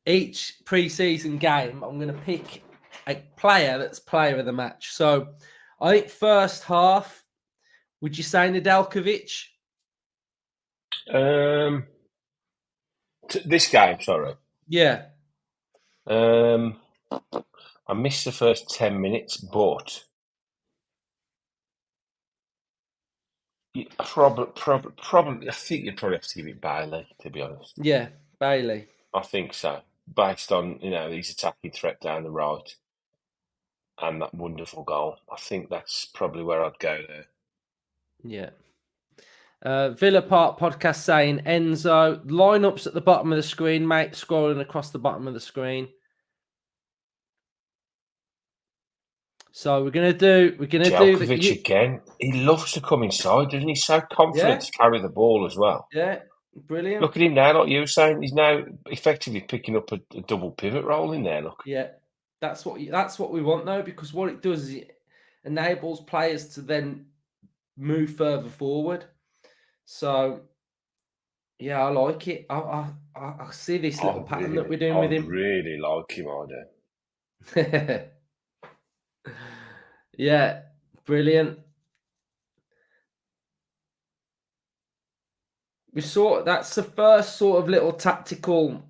each pre-season game I'm going to pick a player that's player of the match. So I think first half, would you say Nedeljkovic? This game, sorry. Yeah. I missed the first 10 minutes, but probably, I think you'd probably have to give it Bailey, to be honest. Yeah, Bailey. I think so, based on his attacking threat down the right and that wonderful goal. I think that's probably where I'd go there. Yeah. Villa Park podcast saying Enzo, lineups at the bottom of the screen, mate, scrolling across the bottom of the screen. So we're gonna do Djokovic again. He loves to come inside, doesn't he? He's so confident to carry the ball as well. Yeah, brilliant. Look at him now, like you were saying. He's now effectively picking up a double pivot role in there. Look. Yeah, that's what we want though, because what it does is it enables players to then move further forward. So yeah, I like it. I see this little pattern that we're doing with him. I really like him, I do. Yeah, brilliant. That's the first sort of little tactical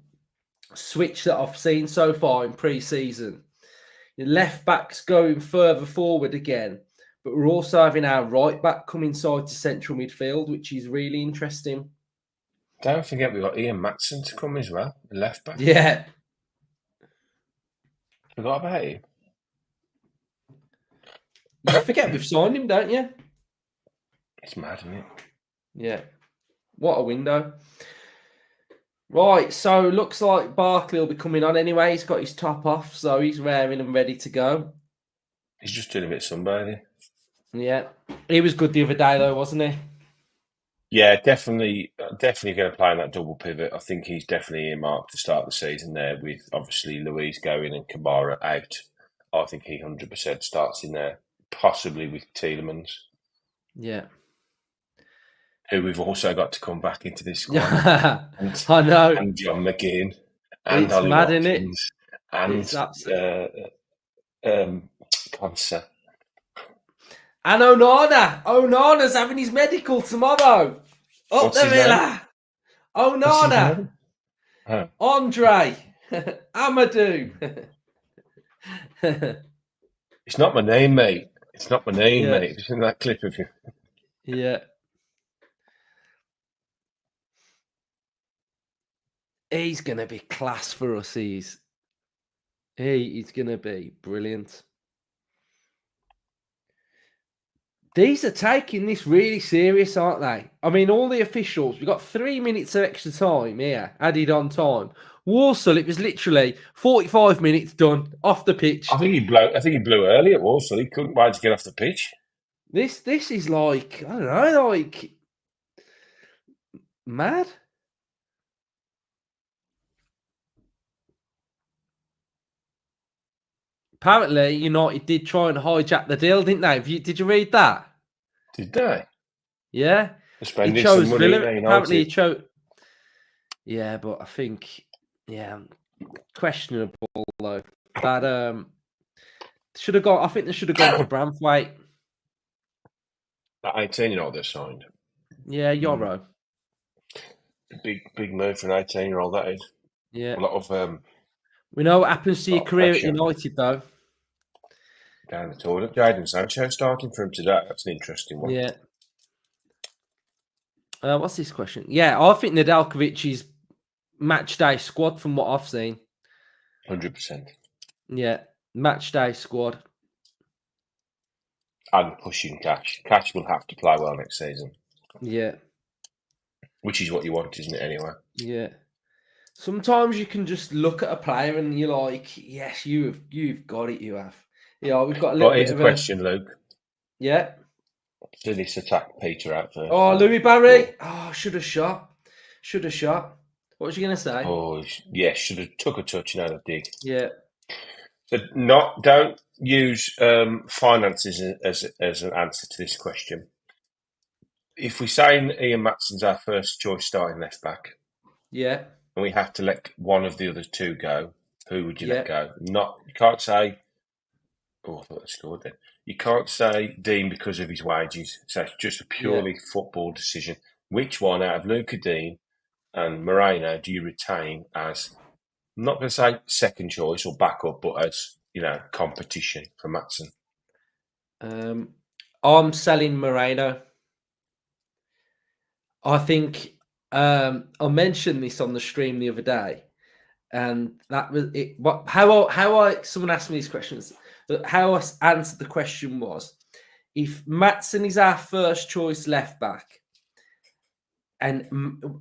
switch that I've seen so far in pre-season. Your left back's going further forward again, but we're also having our right back come inside to central midfield, which is really interesting. Don't forget we've got Ian Matson to come as well, the left back. Yeah. Forgot about him. You forget we've signed him, don't you? It's mad, isn't it? Yeah. What a window. Right, so looks like Barkley will be coming on anyway. He's got his top off, so he's raring and ready to go. He's just doing a bit of sunbathing. Yeah. He was good the other day, though, wasn't he? Yeah, definitely going to play on that double pivot. I think he's definitely earmarked to start the season there with obviously Louise going and Kamara out. I think he 100% starts in there, possibly with Tielemans, Yeah. who we've also got to come back into this squad, and I know. John McGinn, and It's Ollie mad, isn't it? Watkins, and It's absolutely. Conser. And Onana. Onana's having his medical tomorrow. Up What's the his name? Villa. What's his Onana. name? Oh. Andre. Amadou. It's not my name, mate. It's not my name, Yeah. mate. It's in that clip of you. Yeah. He's going to be class for us. He's going to be brilliant. These are taking this really serious, aren't they? I mean, all the officials, we've got 3 minutes of extra time here, added on time. Walsall, it was literally 45 minutes done, off the pitch. I think he blew early at Walsall. He couldn't wait to get off the pitch. This is like, I don't know, like mad. Apparently, United did try and hijack the deal, didn't they? Did you read that? Did they? Yeah. They're He spending chose some money Villa. at Apparently, he United. chose. Yeah, but I think, questionable though. That should have gone. I think they should have gone for Branthwaite. That 18-year-old they signed. Yeah, Euro. Big move for an 18-year-old. That is. Yeah. A lot of We know what happens to your career pressure. at United, though. Down the toilet. Jadon Sancho starting for him today. That's an interesting one. Yeah. What's this question? Yeah, I think Nedeljkovic's match day squad from what I've seen. 100%. Yeah, match day squad. And pushing Cash. Cash will have to play well next season. Yeah. Which is what you want, isn't it, anyway? Yeah. Sometimes you can just look at a player and you're like, yes, you've got it, you have. Yeah, we've got a little bit Here's of a question, Luke. Yeah. Did this attack Peter out first? Oh, Louis Barry. Oh, should have shot. Should have shot. What was you going to say? Oh, yeah, should have took a touch and had a dig. Yeah. So don't use finances as an answer to this question. If we say Ian Matson's our first choice starting left back, yeah, and we have to let one of the other two go, who would you let go? You can't say. Oh, I thought I scored then. You can't say Dean because of his wages. So it's just a purely football decision. Which one out of Luca Dean and Moreno do you retain as, I'm not going to say second choice or backup, but as, competition for Matson? I'm selling Moreno. I think I mentioned this on the stream the other day, and that was it. Someone asked me these questions. How I answered the question was, if Matson is our first choice left back, and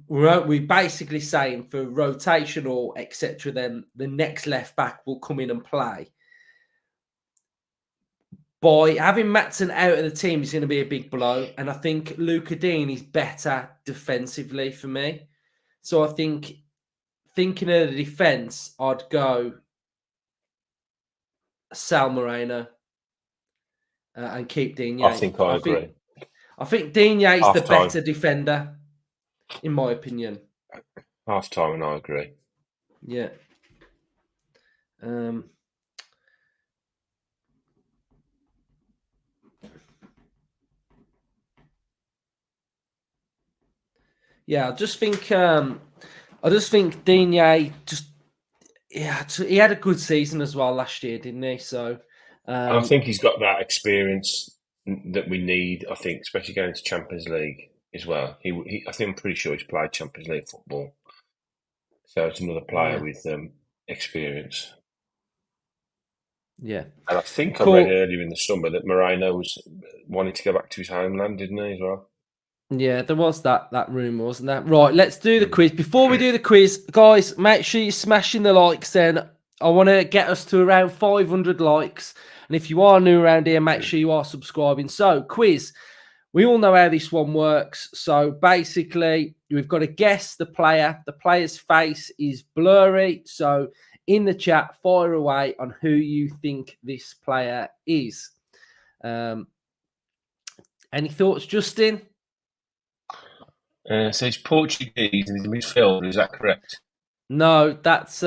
we're basically saying for rotation or etc., then the next left back will come in and play. By having Matson out of the team is going to be a big blow. And I think Luca Dean is better defensively for me. So I think, thinking of the defence, I'd go Sal Moreno and keep Digne. I think I agree. I think Digne is the better defender, in my opinion. Half time, and I agree. Yeah. Yeah, I just think Digne he had a good season as well last year, didn't he? So I think he's got that experience that we need. I think, especially going to Champions League as well. I think I'm pretty sure he's played Champions League football, so it's another player with experience. Yeah, and I think I read earlier in the summer that Moreno was wanting to go back to his homeland, didn't he, as well? Yeah, there was that rumour, wasn't there? Right, let's do the quiz. Before we do the quiz, guys, make sure you're smashing the likes then. I want to get us to around 500 likes. And if you are new around here, make sure you are subscribing. So, quiz. We all know how this one works. So basically, we've got to guess the player. The player's face is blurry. So in the chat, fire away on who you think this player is. Any thoughts, Justin? So he's Portuguese and he's a midfielder. Is that correct? No, that's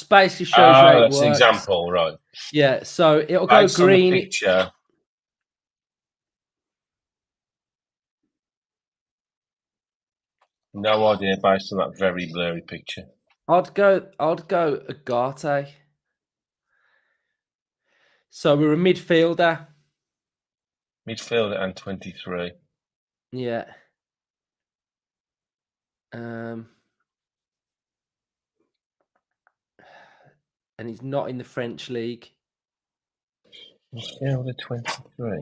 basically shows you how it that's works. an example, right? Yeah, so it'll Based go green. on the picture. No idea based on that very blurry picture. I'd go Agate. So we're a midfielder. Midfielder and 23. Yeah. And he's not in the French league. Midfielder 23.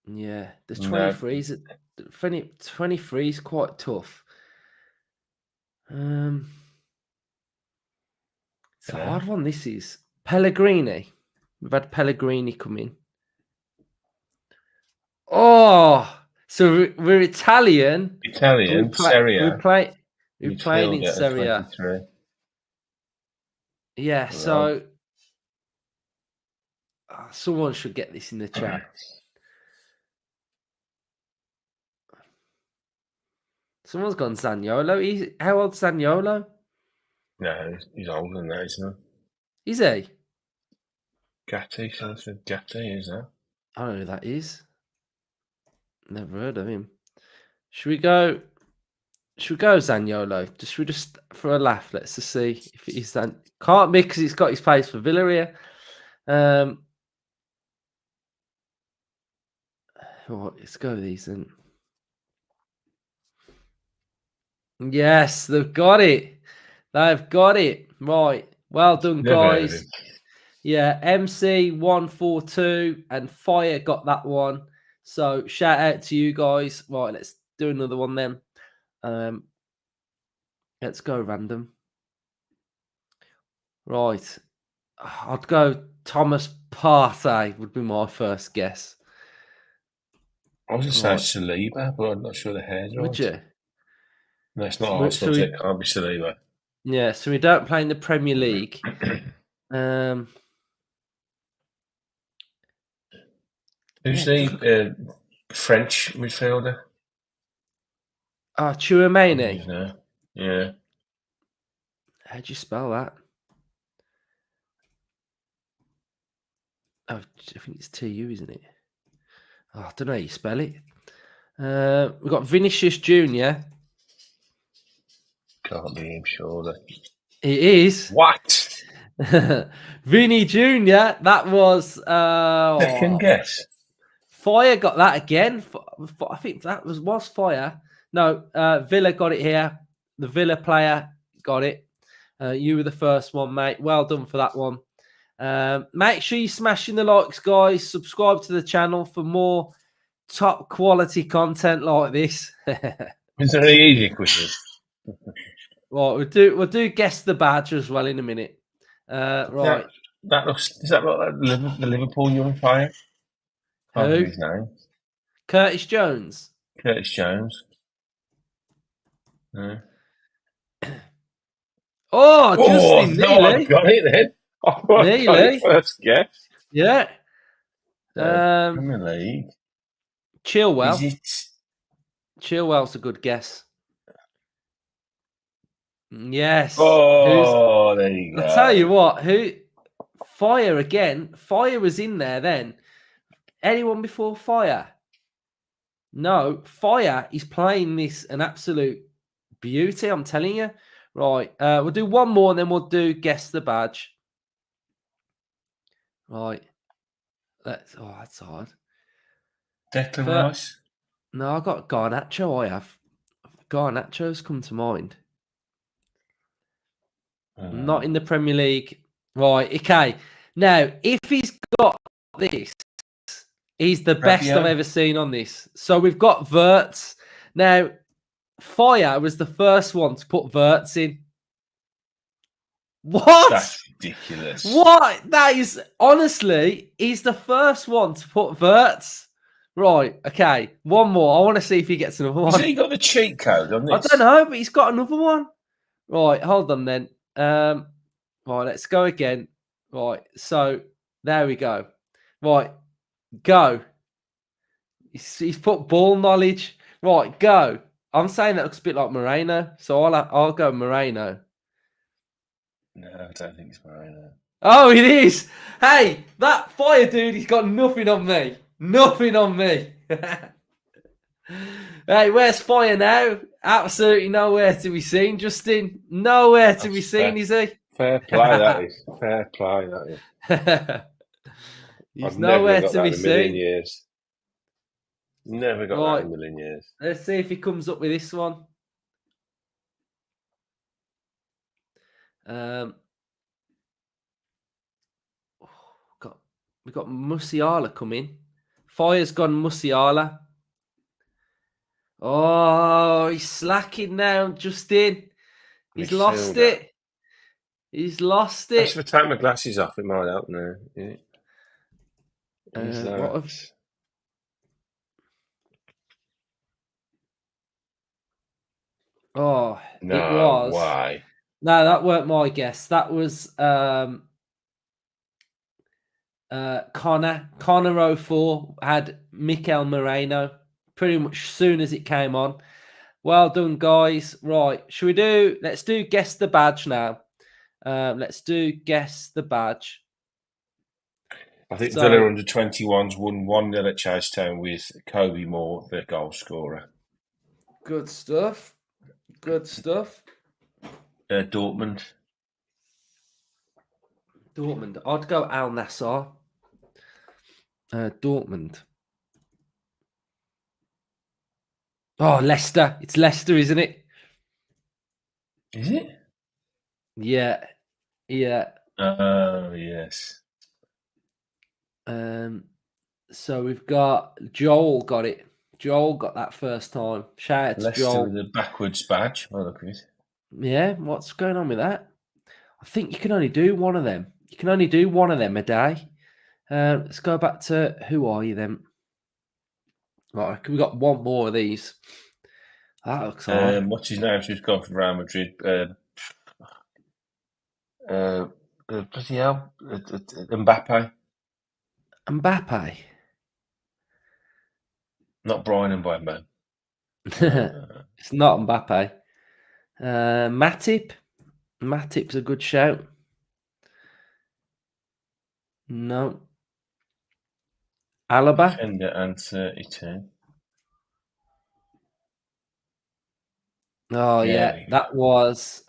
Yeah, there's 23. 23 is quite tough. It's a hard one. This is Pellegrini. We've had Pellegrini come in. Oh, so we're Italian. Serie A. We're playing in Serie A. Yeah, so someone should get this in the chat. Someone's gone Zaniolo. How old's Zaniolo? No, he's older than that, isn't Is he? Gatti, sounds like Gatti, is that? I don't know who that is. Never heard of him. Should we go Zaniolo? Should we just for a laugh? Let's just see if it is that. Can't be because he's got his place for Villa here. Let's go with these then. Yes, they've got it. They've got it. Right. Well done, guys. Yeah, MC142 and Fire got that one. So shout out to you guys. Right, let's do another one then. Let's go random. Right. I'd go Thomas Partey would be my first guess. I was going to say Saliba, but I'm not sure the hair's right. Would you? No, it's not Arsenal, it can't be Saliba. Yeah, so we don't play in the Premier League. Who's the French midfielder? Chouameni. Yeah. How'd you spell that? Oh, I think it's TU, isn't it? Oh, I don't know how you spell it. We've got Vinicius Jr. Can't be him, surely. It is. What? Vinny Jr. That was... Second guess. Fire got that again. I think that was Fire. No, Villa got it here. The Villa player got it. You were the first one, mate. Well done for that one. Make sure you're smashing the likes, guys. Subscribe to the channel for more top quality content like this. Is there any easy quizzes? Right, we'll do guess the badge as well in a minute. Right. Is that like the Liverpool young player? Who? His name? Curtis Jones. Curtis Jones. Yeah. Justin, no, I got it then. Nearly. First guess. Yeah. Premier League. Chilwell. Is it? Chilwell's a good guess. Yes. Oh, there you go. I'll tell you what. Fire again. Fire was in there then. Anyone before Fire? No. Fire is playing this an absolute beauty, I'm telling you. Right. We'll do one more and then we'll do guess the badge. Right. That's hard. Declan Rice? No, I got Garnacho. I have. Garnacho's come to mind. Not in the Premier League. Right. Okay. Now, if he's got this, he's the best I've ever seen on this. So we've got Verts. Now, Fire was the first one to put Verts in. What? That's ridiculous. What? That is, honestly, he's the first one to put Verts. Right, okay. One more. I want to see if he gets another Has one. he got the cheat code on I this? don't know, but he's got another one. Right, hold on then. Right, let's go again. Right, so there we go. Right, go. He's put ball knowledge. Right, go. I'm saying that looks a bit like Moreno, so I'll go Moreno. No, I don't think it's Moreno. Oh, it is. Hey, that fire dude, he's got nothing on me. Nothing on me. Hey, where's fire now? Absolutely nowhere to be seen, Justin. Nowhere to be That's seen, is he? fair play, that is. Fair play, that is. He's I've never nowhere got to that be in a million seen. years. Never got that Right, in a million years. let's see if he comes up with this one. Um, we got Musiala coming. Fire's gone Musiala. Oh, he's slacking now, Justin. He's lost Midfielder. it. He's lost If I it. take my glasses off, it might help now. Yeah. Who's What that? have, oh, it No was. way. No, that weren't my guess. That was Connor. Connor 04 had Mikel Moreno pretty much soon as it came on. Well done, guys. Right, let's do guess the badge now. Let's do guess the badge. I think So Villa under 21s won 1-0 at Chasetown with Kobe Moore, the goal scorer. good stuff. Good stuff. Dortmund. Dortmund. I'd go Al Nassr. Dortmund. Oh, Leicester. It's Leicester, isn't it? Is it? Yeah. Yeah. Oh, yes. So we've got Joel got it. Joel got that first time. Shout out to Leicester with Joel. a backwards badge. Oh, look at it. Yeah, what's going on with that? I think you can only do one of them. You can only do one of them a day. Let's go back to who are you then? Right, we got one more of these. That looks hard. What's his name? Who's gone for Real Madrid? Bloody hell. Mbappe. Mbappe. Not Brian Mbappe. It's not Mbappe. Matip. Matip's a good shout. No. Alaba. Defender and 32. Oh There yeah, we go. that was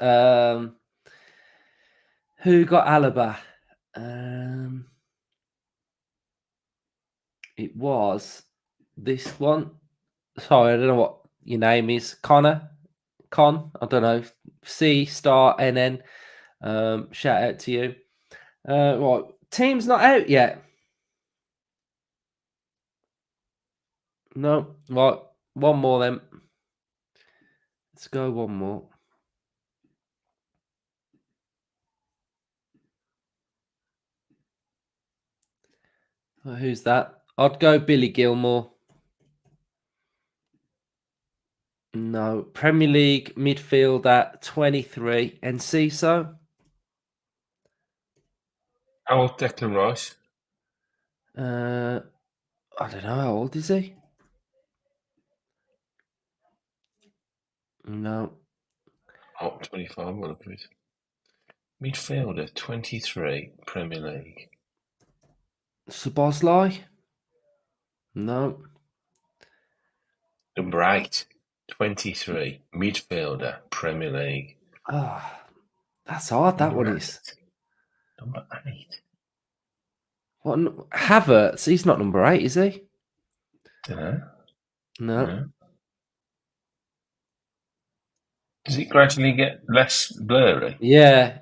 who got Alaba? It was this one. Sorry, I don't know what your name is. Connor? Con? I don't know. C*NN. Shout out to you. Right. Team's not out yet. No. Right. One more then. Let's go one more. Who's that? I'd go Billy Gilmore. No. Premier League midfielder 23. Enciso? How old Declan Rice? I don't know. How old is he? No. Oh, 25. What look at it. Midfielder, 23, Premier League. Szoboszlai? No. Number 8, 23, midfielder, Premier League. Oh, that's hard. That one Number is. 8. Number 8. What? Havertz? He's not number 8, is he? Dunno. No. No. Does it gradually get less blurry? Yeah.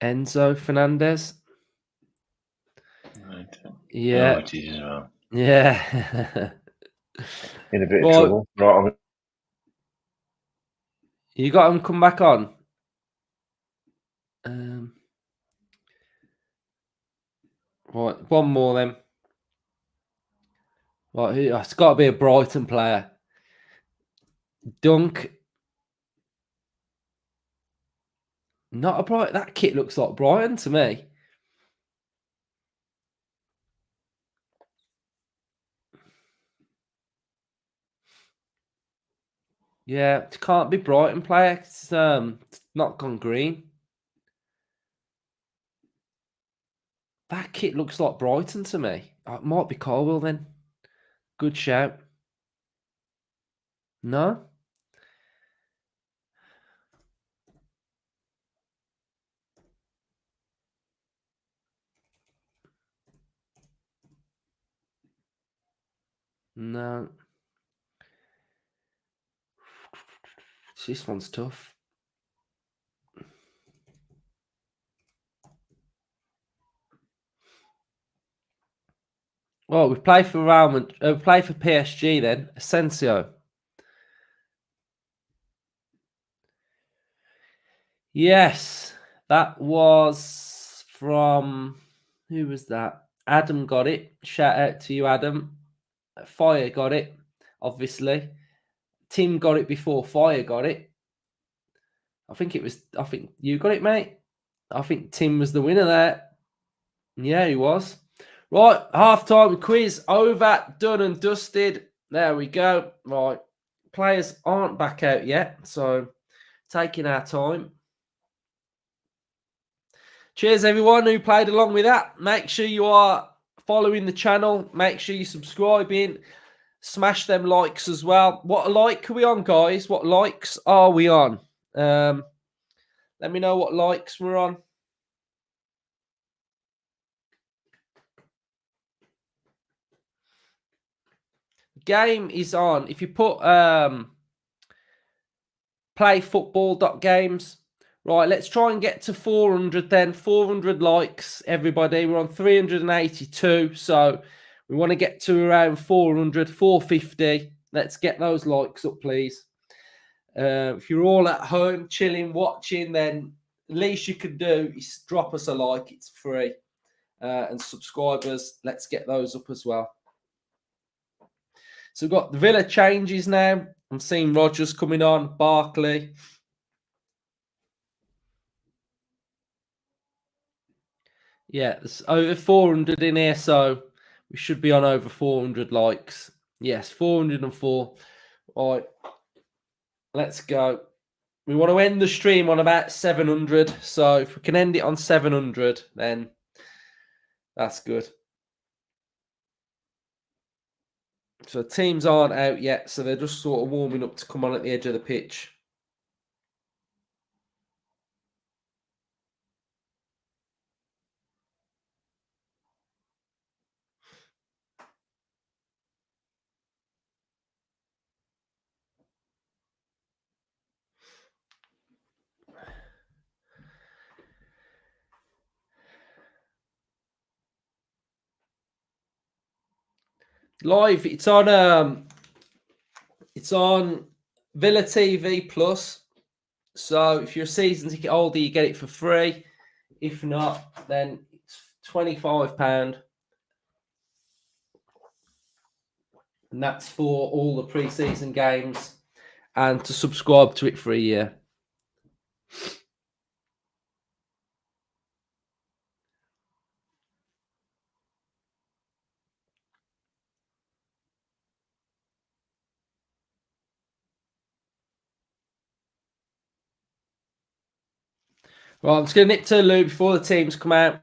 Enzo Fernandez? Right. Oh, Yeah. it is as well. Yeah. In a bit of Well, trouble. Right, you got him come back on. Right, one more then. Right, it's got to be a Brighton player. Dunk. Not a Brighton. That kit looks like Brighton to me. Yeah, it can't be Brighton player. It's not gone green. That kit looks like Brighton to me. It might be Colwell then. Good shout. No? No. This one's tough. Well, we play for we play for PSG then. Asensio. Yes, that was from who was that? Adam got it. Shout out to you, Adam. Fire got it, obviously. Tim got it before Fire got it. I think you got it, mate. I think Tim was the winner there. Yeah, he was. Right, half-time quiz over, done and dusted. There we go. Right, players aren't back out yet, so taking our time. Cheers, everyone who played along with that. Make sure you are following the channel. Make sure you're subscribing. Smash them likes as well. What like are we on, guys? What likes are we on? Let me know what likes we're on. Game is on. If you put play football.games. Right, let's try and get to 400 then. 400 likes, everybody. We're on 382. So we want to get to around 400, 450. Let's get those likes up, please. If you're all at home, chilling, watching, then the least you can do is drop us a like. It's free. And subscribers, let's get those up as well. So we've got the Villa changes now. I'm seeing Rodgers coming on, Barkley. Yeah, there's over 400 in here, so we should be on over 400 likes. Yes, 404. All right, let's go. We want to end the stream on about 700. So if we can end it on 700, then that's good. So teams aren't out yet, so they're just sort of warming up to come on at the edge of the pitch. Live, it's on Villa TV Plus. So if you're a season ticket holder, you get it for free. If not, then it's £25. And that's for all the pre-season games and to subscribe to it for a year. Right, I'm just going to nip to the loo before the teams come out.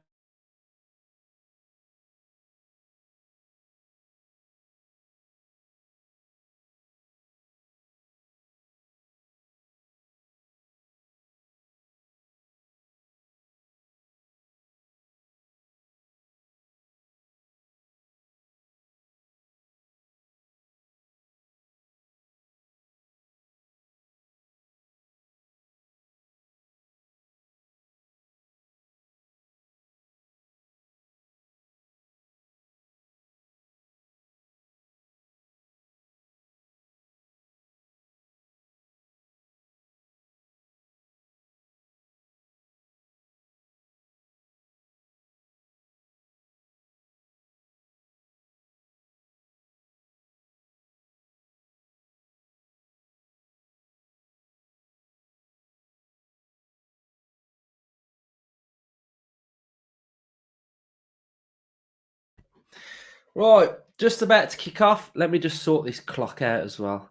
Right, just about to kick off. Let me just sort this clock out as well.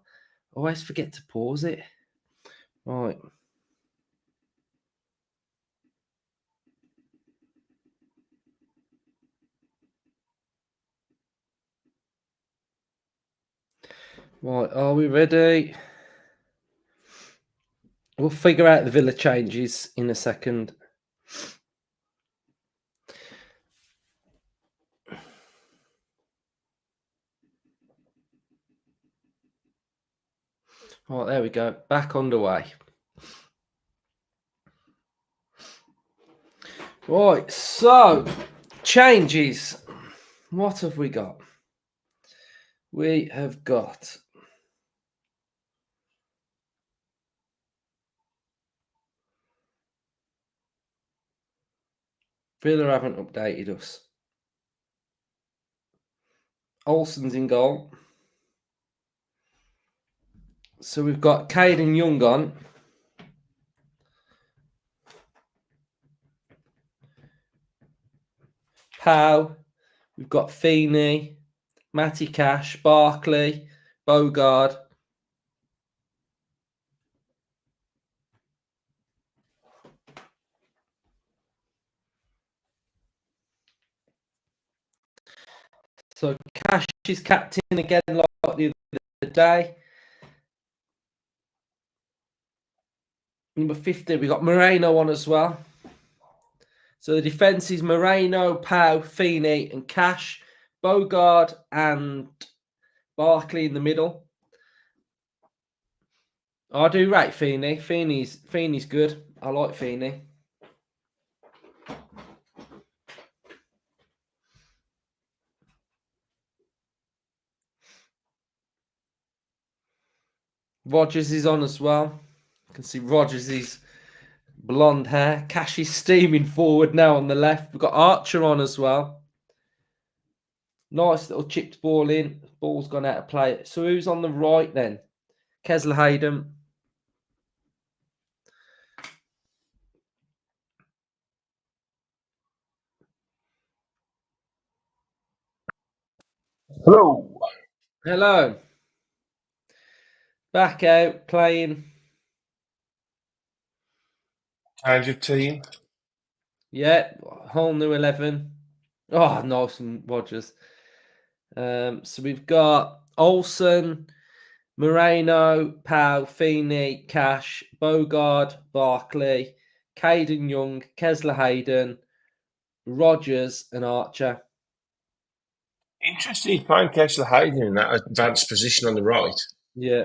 Always forget to pause it. Right. Right, are we ready? We'll figure out the Villa changes in a second. Right, there we go. Back underway. Right, so changes. What have we got? We have got Villa haven't updated us. Olsen's in goal. So we've got Caden Young on. Pow. We've got Feeney, Matty Cash, Barkley, Bogard. So Cash is captain again like the other day. Number 50, we got Moreno on as well. So the defence is Moreno, Pau, Feeney and Cash, Bogard and Barkley in the middle. I do rate Feeney. Feeney's good. I like Feeney. Rogers is on as well. You can see Rogers' blonde hair. Cash is steaming forward now on the left. We've got Archer on as well. Nice little chipped ball in. Ball's gone out of play. So who's on the right then? Kesler Hayden. Hello. Hello. Back out playing. Change of team. Yeah, whole new 11. Oh, nice and Rogers. So we've got Olsen, Moreno, Pau, Feeney, Cash, Bogard, Barkley, Caden Young, Kesler Hayden, Rogers and Archer. Interesting. He's playing Kessler Hayden in that advanced position on the right. Yeah.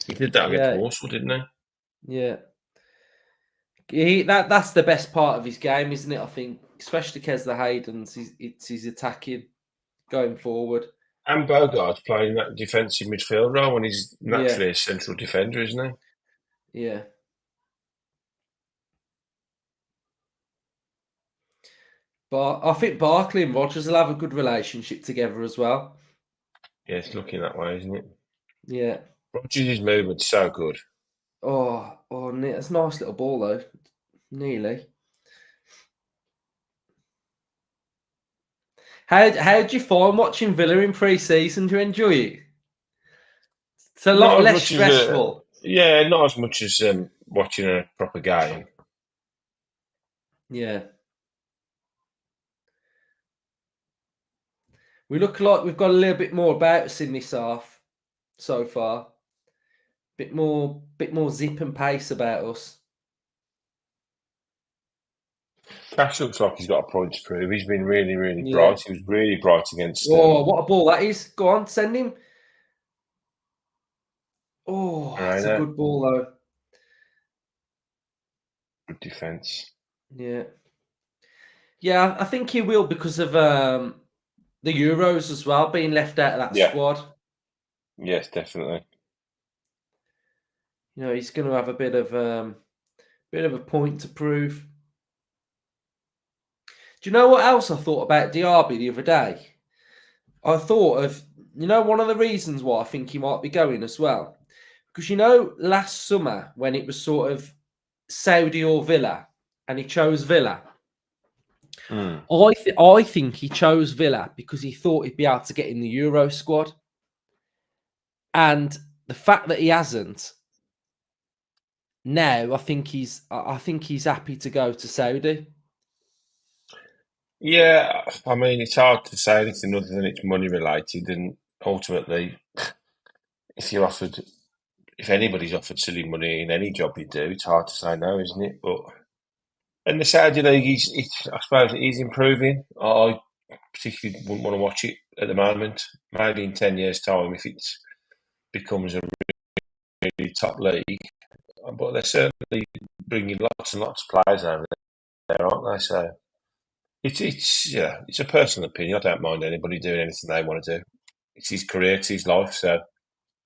He did that against Walsall, didn't he? Yeah. That's the best part of his game, isn't it? I think, especially Kesler Hayden's, it's his attacking going forward. And Bogart's playing that defensive midfield role when he's naturally a central defender, isn't he? Yeah. But I think Barkley and Rogers will have a good relationship together as well. Yeah, it's looking that way, isn't it? Yeah. Rogers' movement's so good. Oh, that's a nice little ball though. Nearly. How do you find watching Villa in pre-season? Do you enjoy it? It's a lot less stressful. Yeah, not as much as watching a proper game. Yeah. We look like we've got a little bit more about us in this half so far. Bit more zip and pace about us. Cash looks like he's got a point to prove. He's been really, really bright. He was really bright against. Oh, what a ball that is! Go on, send him. Oh, that's a good ball though. Good defence. Yeah. Yeah, I think he will because of the Euros as well, being left out of that squad. Yes, definitely. You know, he's going to have a bit of a point to prove. Do you know what else I thought about Diaby the other day? I thought of, one of the reasons why I think he might be going as well. Because, last summer when it was sort of Saudi or Villa, and he chose Villa, Mm. I think he chose Villa because he thought he'd be able to get in the Euro squad, and the fact that he hasn't now, I think he's happy to go to Saudi. Yeah, I mean, it's hard to say anything other than it's money related, and ultimately, if you're offered, if anybody's offered silly money in any job you do, it's hard to say no, isn't it? But in the Saudi league, I suppose it is improving. I particularly wouldn't want to watch it at the moment. Maybe in 10 years' time, if it becomes a really top league, but they're certainly bringing lots and lots of players over there, aren't they? So it's a personal opinion. I don't mind anybody doing anything they want to do. It's his career, it's his life. So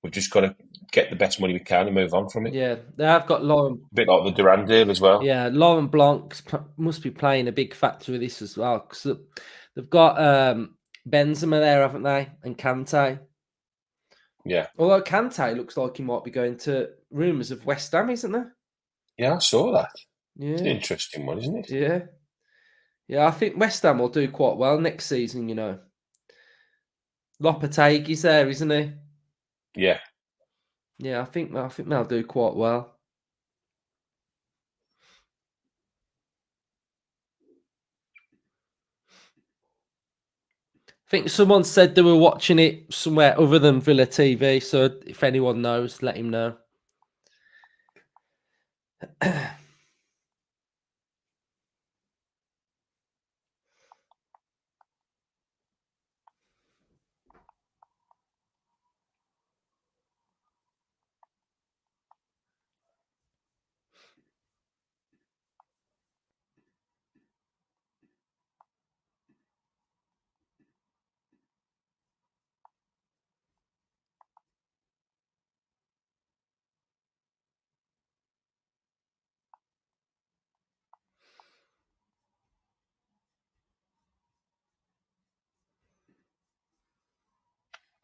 we've just got to get the best money we can and move on from it. Yeah, they have got Lauren. A bit like the Duran deal as well. Yeah, Laurent Blanc must be playing a big factor with this as well, because they've got Benzema there, haven't they? And Kante. Yeah. Although Kante looks like he might be going to rumours of West Ham, isn't there? Yeah, I saw that. Yeah. It's an interesting one, isn't it? Yeah. Yeah, I think West Ham will do quite well next season, you know. Lopetegui's there, isn't he? Yeah. Yeah, I think they'll do quite well. I think someone said they were watching it somewhere other than Villa TV, so if anyone knows, let him know.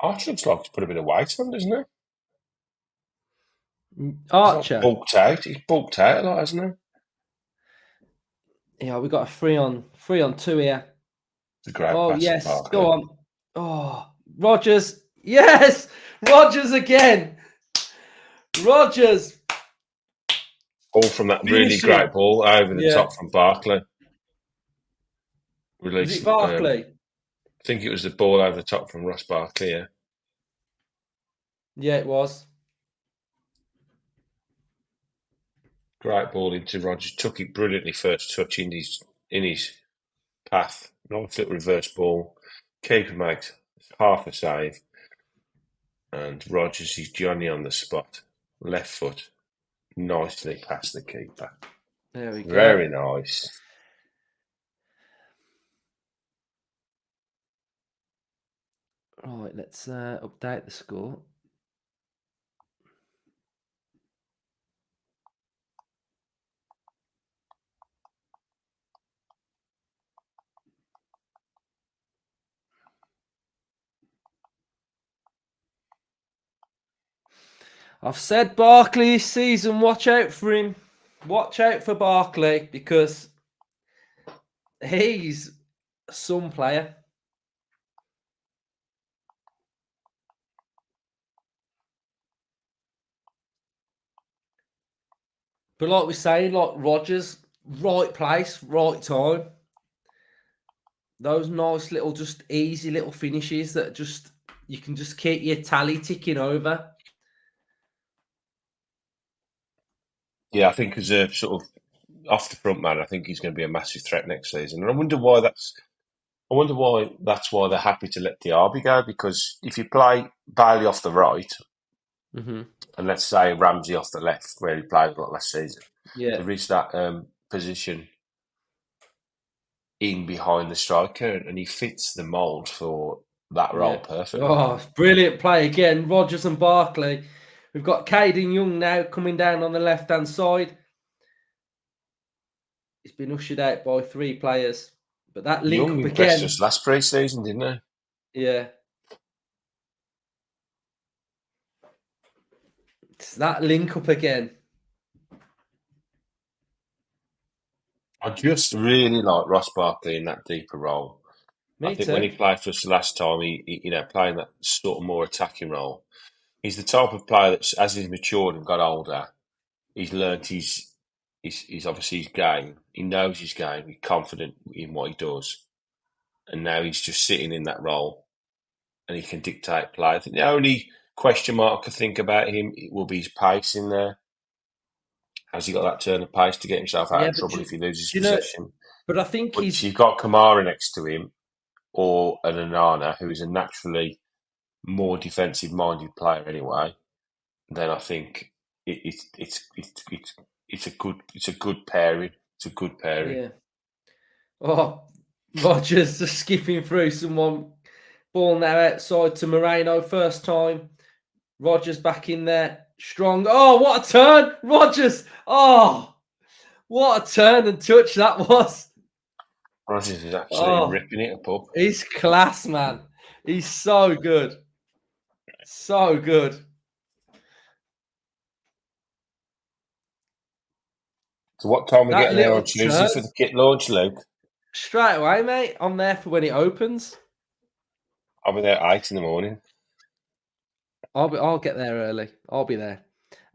Archer looks like he's put a bit of weight on, doesn't he? He's not Archer. bulked out. He's bulked out a lot, hasn't he? Yeah, we got a 3-on-2 here. It's a great Oh, pass from yes. Barkley. Go on. Oh, Rogers. Yes. Rogers again. Rogers. All from that really Finishing. great ball over the Yeah. top from Barkley. Was Released. it Barkley? I think it was the ball over the top from Ross Barkley. Yeah. Yeah, it was. Great ball into Rogers. Took it brilliantly first touch in his path. Nice little reverse ball. Keeper makes half a save. And Rogers is Johnny on the spot. Left foot. Nicely past the keeper. There we go. Very nice. Right, let's update the score. I've said Barkley this season, watch out for him. Watch out for Barkley because he's some player. But like we say, like Rogers, right place, right time. Those nice little, just easy little finishes that just you can just keep your tally ticking over. Yeah, I think as a sort of off the front man, I think he's going to be a massive threat next season. And I wonder why that's why they're happy to let Diaby go, because if you play Bailey off the right Mm-hmm. and let's say Ramsey off the left, where he played a lot last season, Yeah, there is that position in behind the striker, and he fits the mould for that role yeah. perfectly. Oh, brilliant play again, Rogers and Barkley. We've got Caden Young now coming down on the left-hand side. He's been ushered out by 3 players. But that link Young up impressed again. us last pre-season, didn't he? Yeah. It's that link up again. I just really like Ross Barkley in that deeper role. I Me think when too. he played for us last time, playing that sort of more attacking role, he's the type of player that, as he's matured and got older, he's learnt his obviously his game. He knows his game. He's confident in what he does, and now he's just sitting in that role, and he can dictate play. I think the only question mark I think about him will be his pace in there. Has he got that turn of pace to get himself out Yeah, of but trouble if he loses you know, possession? but I think But if he's you've got Kamara next to him or an Anana, who is a naturally more defensive-minded player anyway, then I think it's a good pairing. It's a good pairing. yeah. Oh, Rogers just skipping through someone. Ball now outside to Moreno. First time. Rogers back in there. Strong. Oh, what a turn. Rogers. Oh, what a turn and touch that was. Rogers is absolutely Oh, ripping it up. he's class, man. He's so good. So good. So what time are we That getting there little on Tuesday turn. for the kit launch, Luke? Straight away, mate. I'm there for when it opens. I'll be there at 8 in the morning. I'll get there early. I'll be there.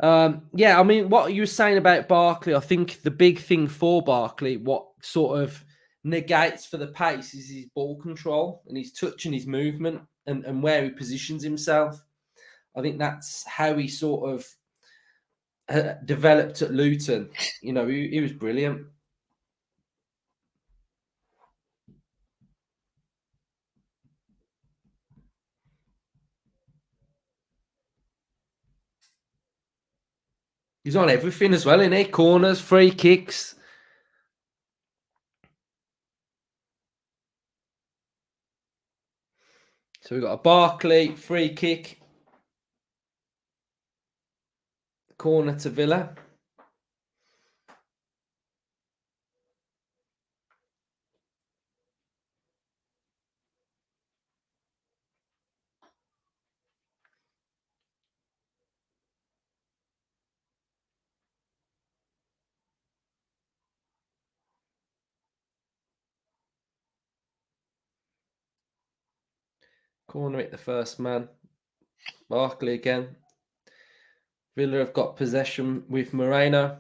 Yeah, I mean, what you were saying about Barkley, I think the big thing for Barkley, what sort of negates for the pace is his ball control and his touch and his movement and where he positions himself. I think that's how he sort of developed at Luton. You know, he was brilliant. He's on everything as well, isn't he? Corners, free kicks. So we've got a Barkley free kick. Corner to Villa. Corner it the first man. Barkley again. Villa have got possession with Moreno.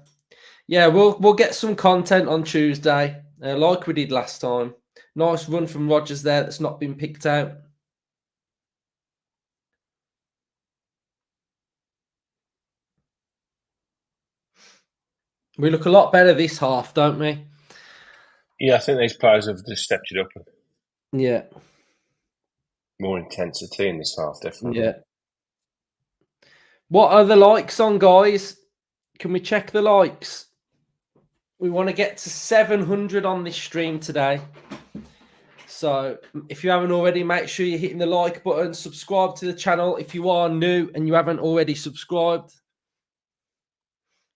Yeah, we'll get some content on Tuesday, like we did last time. Nice run from Rogers there that's not been picked out. We look a lot better this half, don't we? Yeah, I think these players have just stepped it up. Yeah. More intensity in this half, definitely. Yeah. What are the likes on, guys? Can we check the likes? We want to get to 700 on this stream today. So if you haven't already, make sure you're hitting the like button, subscribe to the channel if you are new and you haven't already subscribed.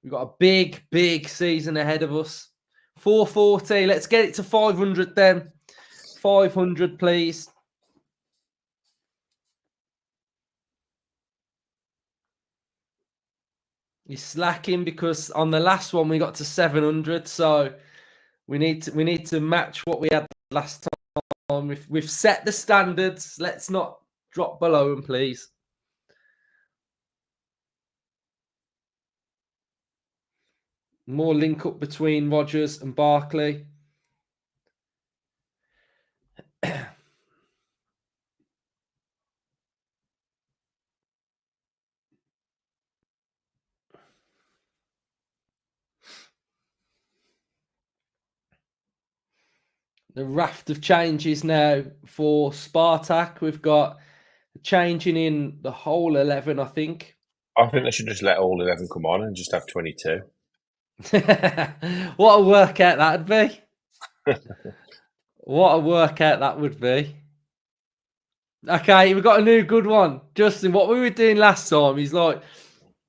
We've got a big, big season ahead of us. 440. Let's get it to 500 then. 500, please. You're slacking because on the last one we got to 700, so we need to match what we had last time. We've set the standards. Let's not drop below them, please. More link up between Rogers and Barkley. The raft of changes now for Spartak. We've got changing in the whole 11, I think. I think they should just let all 11 come on and just have 22. What a workout that'd be. What a workout that would be. Okay, we've got a new good one. Justin, what we were doing last time is like,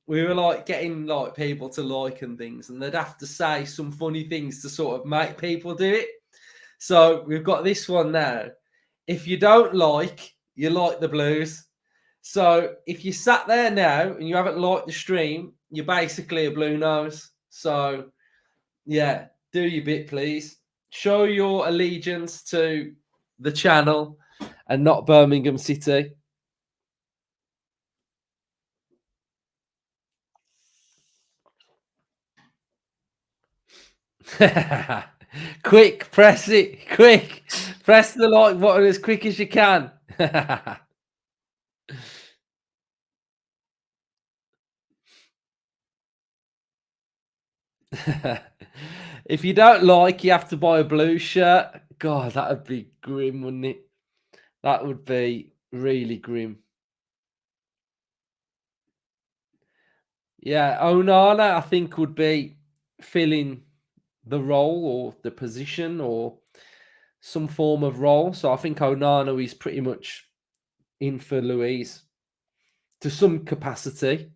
we were like getting like people to like and things, and they'd have to say some funny things to sort of make people do it. So we've got this one now. If you don't like, you like the Blues. So if you sat there now and you haven't liked the stream, you're basically a blue nose. So yeah, Do your bit, please. Show your allegiance to the channel and not Birmingham City. Quick, press it. Quick. Press the like button as quick as you can. If you don't like, you have to buy a blue shirt. God, that would be grim, wouldn't it? That would be really grim. Yeah, Onana, I think, would be filling the role or the position or some form of role. So I think Onana is pretty much in for Louise to some capacity.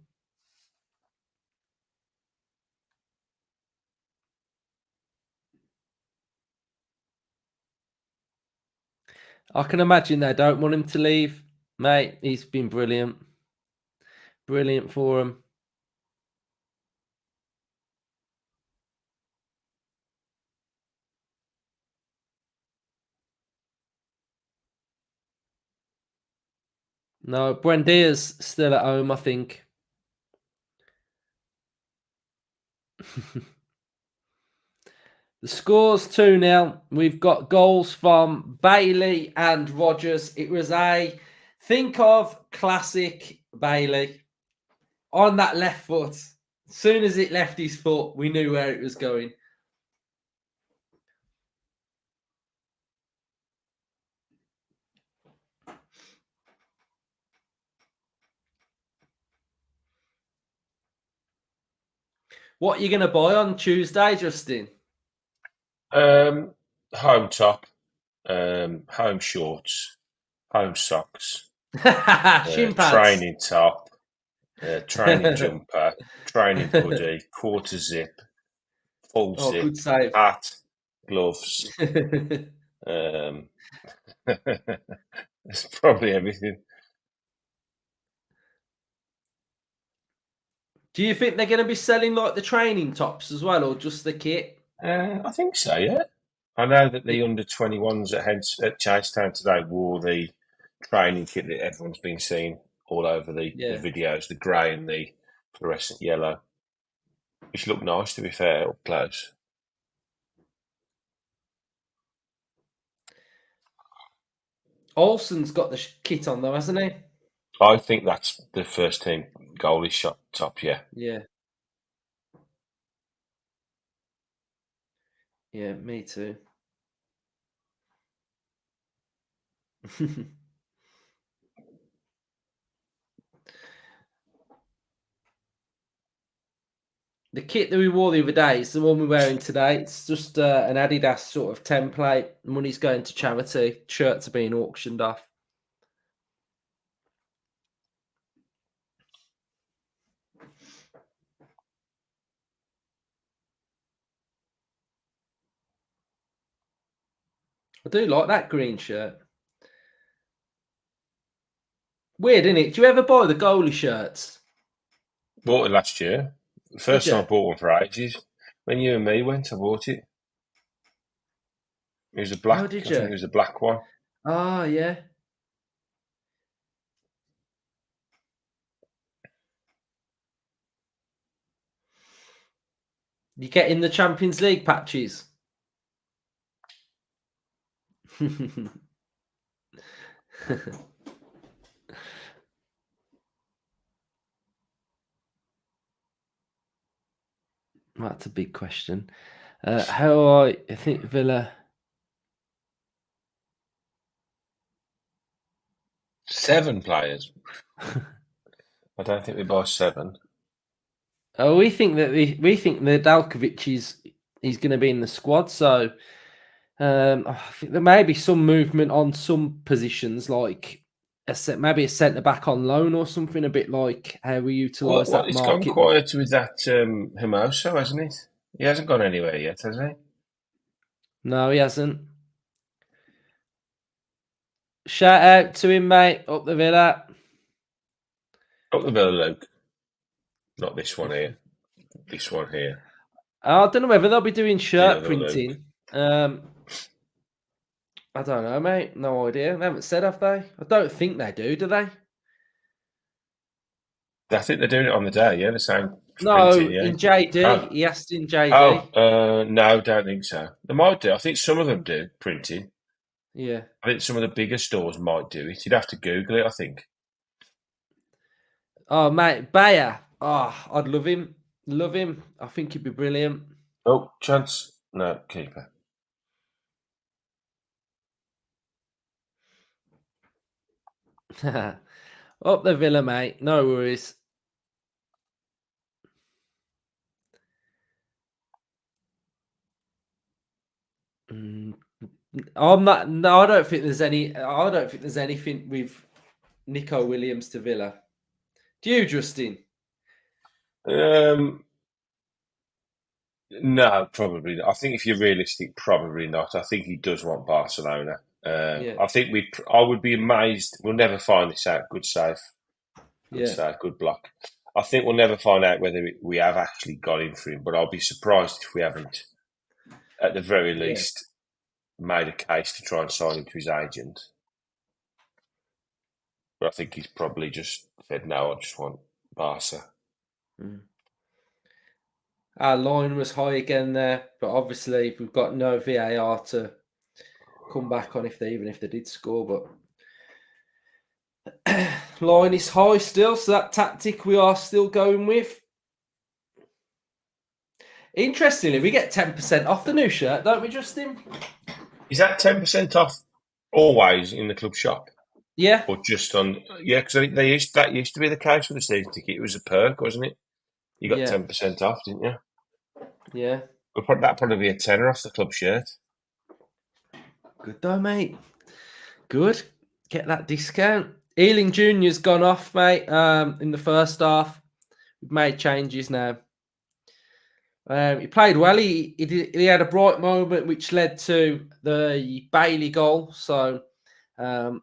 I can imagine they don't want him to leave, mate. He's been brilliant. Brilliant for him. No, Buendia's still at home, I think. The score's 2-0. We've got goals from Bailey and Rogers. It was a think of classic Bailey on that left foot. As soon as it left his foot, we knew where it was going. What are you going to buy on Tuesday, Justin? Home top, home shorts, home socks, Shin pads. training top, training jumper, training hoodie, quarter zip, full Oh, zip, good save. hat, gloves. That's probably everything. Do you think they're going to be selling like the training tops as well, or just the kit? I think so, yeah. I know that the under-21s at Chasetown today wore the training kit that everyone's been seeing all over the videos, the grey and the fluorescent yellow, which looked nice, to be fair, up close. Olsen's got the kit on though, hasn't he? I think that's the first team goalie shot top, yeah. Yeah. Yeah, me too. The kit that we wore the other day is the one we're wearing today. It's just an Adidas sort of template. Money's going to charity. Shirts are being auctioned off. I do like that green shirt. Weird, isn't it? Do you ever buy the goalie shirts? Bought it last year. First time I bought one for ages. When you and me went, I bought it. It was a black. Oh, did I you? think it was a black one. Oh, yeah. You get in the Champions League patches? That's a big question. How I think Villa... 7 players. I don't think we buy 7. Oh, we think that Dalkovic is going to be in the squad. So I think there may be some movement on some positions, like maybe a centre back on loan or something. A bit like how we utilise that It's market. gone quiet with that Hermoso, hasn't it? He hasn't gone anywhere yet, has he? No, he hasn't. Shout out to him, mate, up the Villa. Up the Villa, Luke. Not this one here. This one here. I don't know whether they'll be doing shirt other loop. printing. I don't know, mate. No idea. They haven't said, have they? I don't think they do they? I think they're doing it on the day. Yeah, the same No, printing. Yeah. in JD. Oh, He asked in JD. no, don't think so. They might do. I think some of them do printing. Yeah. I think some of the bigger stores might do it. You'd have to Google it, I think. Oh, mate, Bayer. Oh, I'd love him. Love him. I think he'd be brilliant. Oh, chance. No, keeper. Up the Villa, mate. No worries. I'm not. No, I don't think there's any. I don't think there's anything with Nico Williams to Villa. Do you, Justin? No, probably not. I think if you're realistic, probably not. I think he does want Barcelona. Yeah. I think I would be amazed. We'll never find this out. Good save. Good Yeah. save. Good block. I think we'll never find out whether we have actually got in for him, but I'll be surprised if we haven't, at the very least, made a case to try and sign him to his agent. But I think he's probably just said, no, I just want Barca. Our line was high again there, but obviously we've got no VAR to come back on if they did score. But line is high still, so that tactic we are still going with. Interestingly, we get 10% off the new shirt, don't we, Justin? Is that 10% off always in the club shop? Yeah. Or just on? Yeah, because I think that used to be the case for the season ticket. It was a perk, wasn't it? You got 10% off, didn't you? Yeah. That'd probably be a tenner off the club shirt. Good though, mate. Good. Get that discount. Ealing Jr.'s gone off, mate, in the first half. We've made changes now. He played well. He had a bright moment which led to the Bailey goal. So, I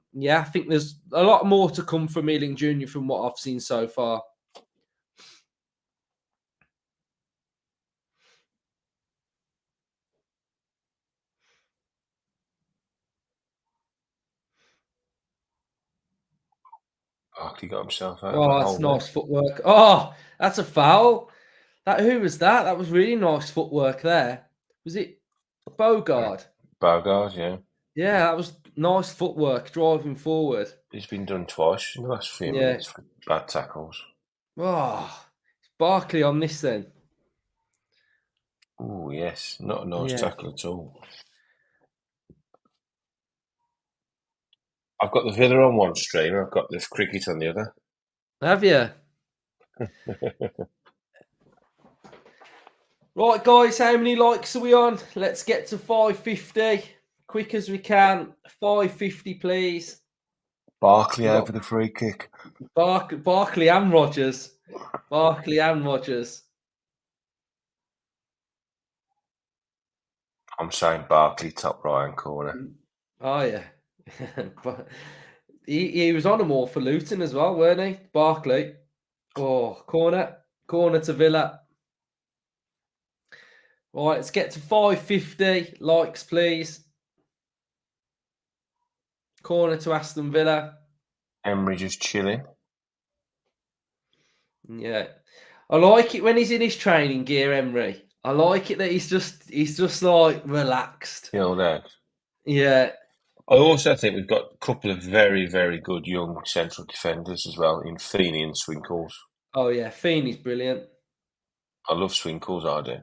think there's a lot more to come from Ealing Jr. from what I've seen so far. He got himself out of Oh, a that's hole nice footwork. Oh, that's a foul. Who was that? That was really nice footwork there. Was it Bogard? Bogard, yeah. Yeah, that was nice footwork, driving forward. He's been done twice in the last few minutes for bad tackles. Oh, it's Barkley on this then. Oh, yes. Not a nice tackle at all. I've got the Villa on one stream. I've got the cricket on the other. Have you? Right, guys, how many likes are we on? Let's get to 550. Quick as we can. 550, please. Barkley over the free kick. Barkley and Rodgers. Barkley and Rodgers. I'm saying Barkley, top right-hand corner. Oh, yeah. he was on them all for Luton as well, weren't he? Barkley. Oh, corner to Villa. Right, let's get to 550 likes, please. Corner to Aston Villa. Emery just chilling. Yeah, I like it when he's in his training gear, Emery. I like it that he's just like relaxed. The old egg. Yeah. I also think we've got a couple of very, very good young central defenders as well in Feeney and Swinkles. Oh yeah, Feeney's brilliant. I love Swinkles, I do.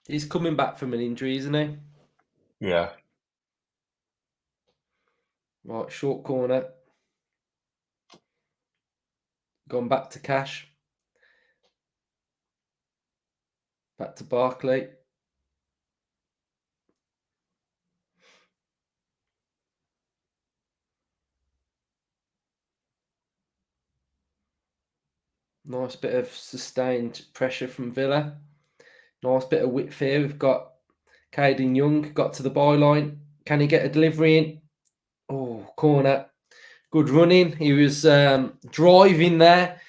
He's coming back from an injury, isn't he? Yeah. Right, short corner. Gone back to Cash. Back to Barkley. Nice bit of sustained pressure from Villa. Nice bit of width here. We've got Caden Young got to the byline. Can he get a delivery in? Oh, corner. Good running. He was driving there.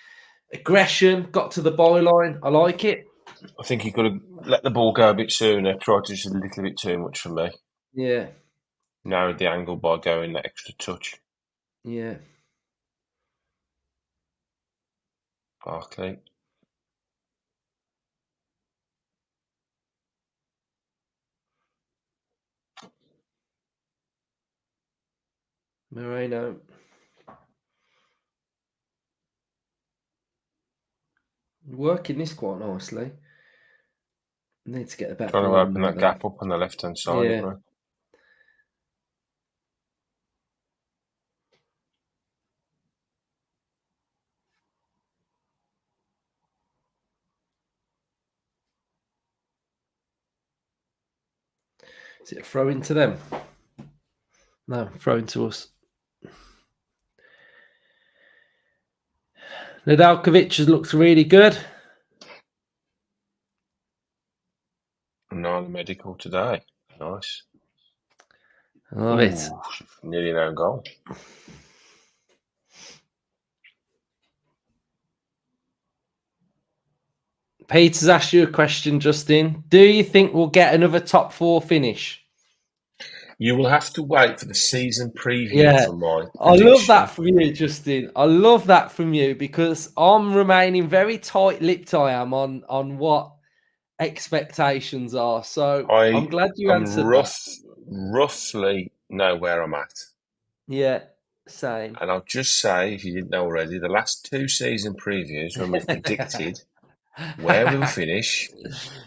Aggression. Got to the byline. I like it. I think he could have let the ball go a bit sooner. Tried to just a little bit too much for me. Yeah. Narrowed the angle by going that extra touch. Yeah. Barkley. Moreno. Working this quite nicely. Need to get a better Trying to ball in open there, that though. gap up on the left-hand side, Yeah. isn't Is it a throw into them? No, throw into us. Nedeljkovic has looked really good. Another medical today. Nice. I love it. Nearly no goal. Peter's asked you a question, Justin. Do you think we'll get another top 4 finish? You will have to wait for the season preview for my I prediction. love that from you, Justin. I love that from you because I'm remaining very tight-lipped. I am on what expectations are. So I'm glad you answered that. Roughly know where I'm at. Yeah, same. And I'll just say, if you didn't know already, the last 2 season previews when we've predicted where we'll finish,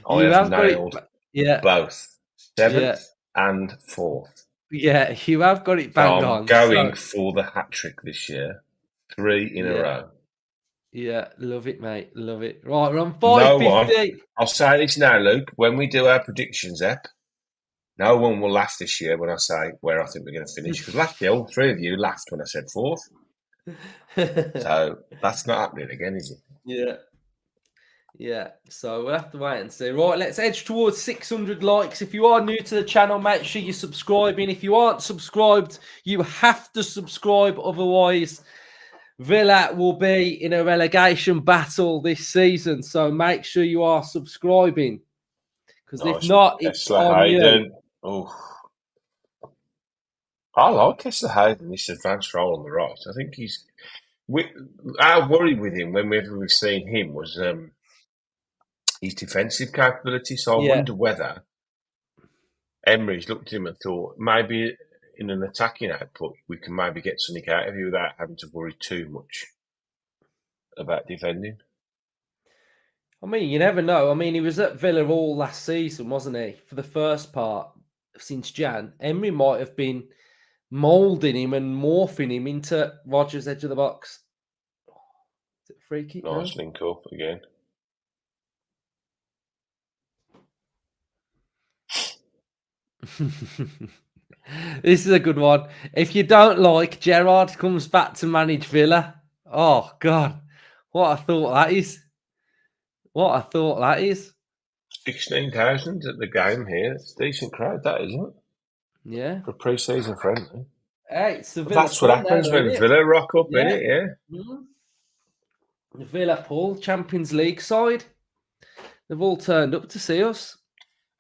I You have have got it. nailed Yeah, both 7th yeah, and 4th. yeah. You have got it So bang I'm on. going for the hat trick this year. 3 in a row. Yeah, love it, mate. Love it. Right, we're on No 550. one, I'll say this now, Luke. When we do our predictions, no one will laugh this year when I say where I think we're going to finish. Because last year, all 3 of you laughed when I said 4th. So that's not happening again, is it? Yeah. Yeah, so we'll have to wait and see. Right, let's edge towards 600 likes. If you are new to the channel, make sure you're subscribing. If you aren't subscribed, you have to subscribe. Otherwise, Villa will be in a relegation battle this season. So make sure you are subscribing. Because if not, it's Kessler on you. Hayden. I like Kessler Hayden, this advanced role on the right. I think our worry with him whenever we've seen him was his defensive capability. So I wonder whether Emery's looked at him and thought maybe in an attacking output we can maybe get something out of you without having to worry too much about defending. I mean, you never know. I mean, he was at Villa all last season, wasn't he? For the first part since Jan. Emery might have been moulding him and morphing him into Rodgers' edge of the box. Is it a free kick? Nice link up again. This is a good one. If you don't like Gerrard comes back to manage Villa, oh God, what a thought that is! What a thought that is! 16,000 at the game here. It's a decent crowd, that isn't it? Yeah. For a pre-season friendly. Hey, it's the Villa. That's what happens now, when Villa rock up, yeah. innit? Yeah. The Villa Pool Champions League side. They've all turned up to see us.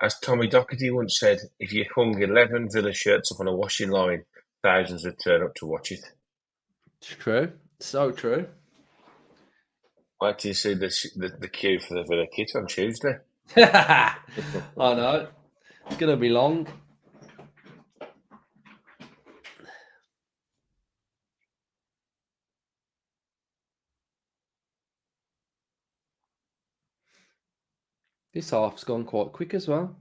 As Tommy Docherty once said, if you hung 11 Villa shirts up on a washing line, thousands would turn up to watch it. It's true. So true. Wait till you see the queue for the Villa kit on Tuesday. I know. It's going to be long. This half's gone quite quick as well.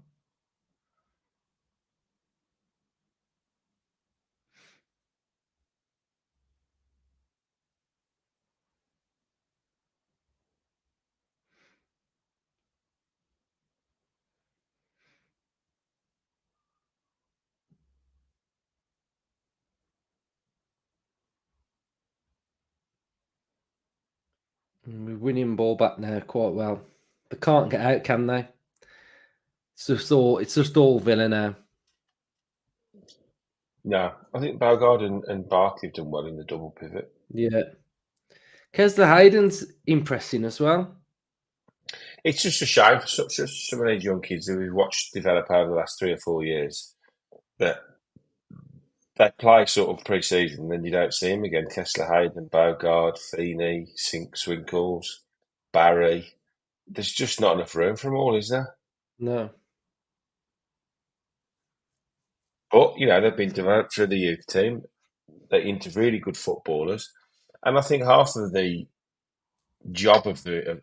We're winning ball back now quite well. They can't get out, can they? It's just all Villa now. No, I think Bogard and Barkley have done well in the double pivot. Yeah. Kesler Hayden's impressing as well. It's just a shame for some of these young kids that we've watched develop over the last 3 or 4 years that they play sort of pre-season and then you don't see them again. Kessler Hayden, Bogard, Feeney, Swinkles, Barry. There's just not enough room for them all, is there? No. But, they've been developed through the youth team. They're into really good footballers. And I think half of the job of the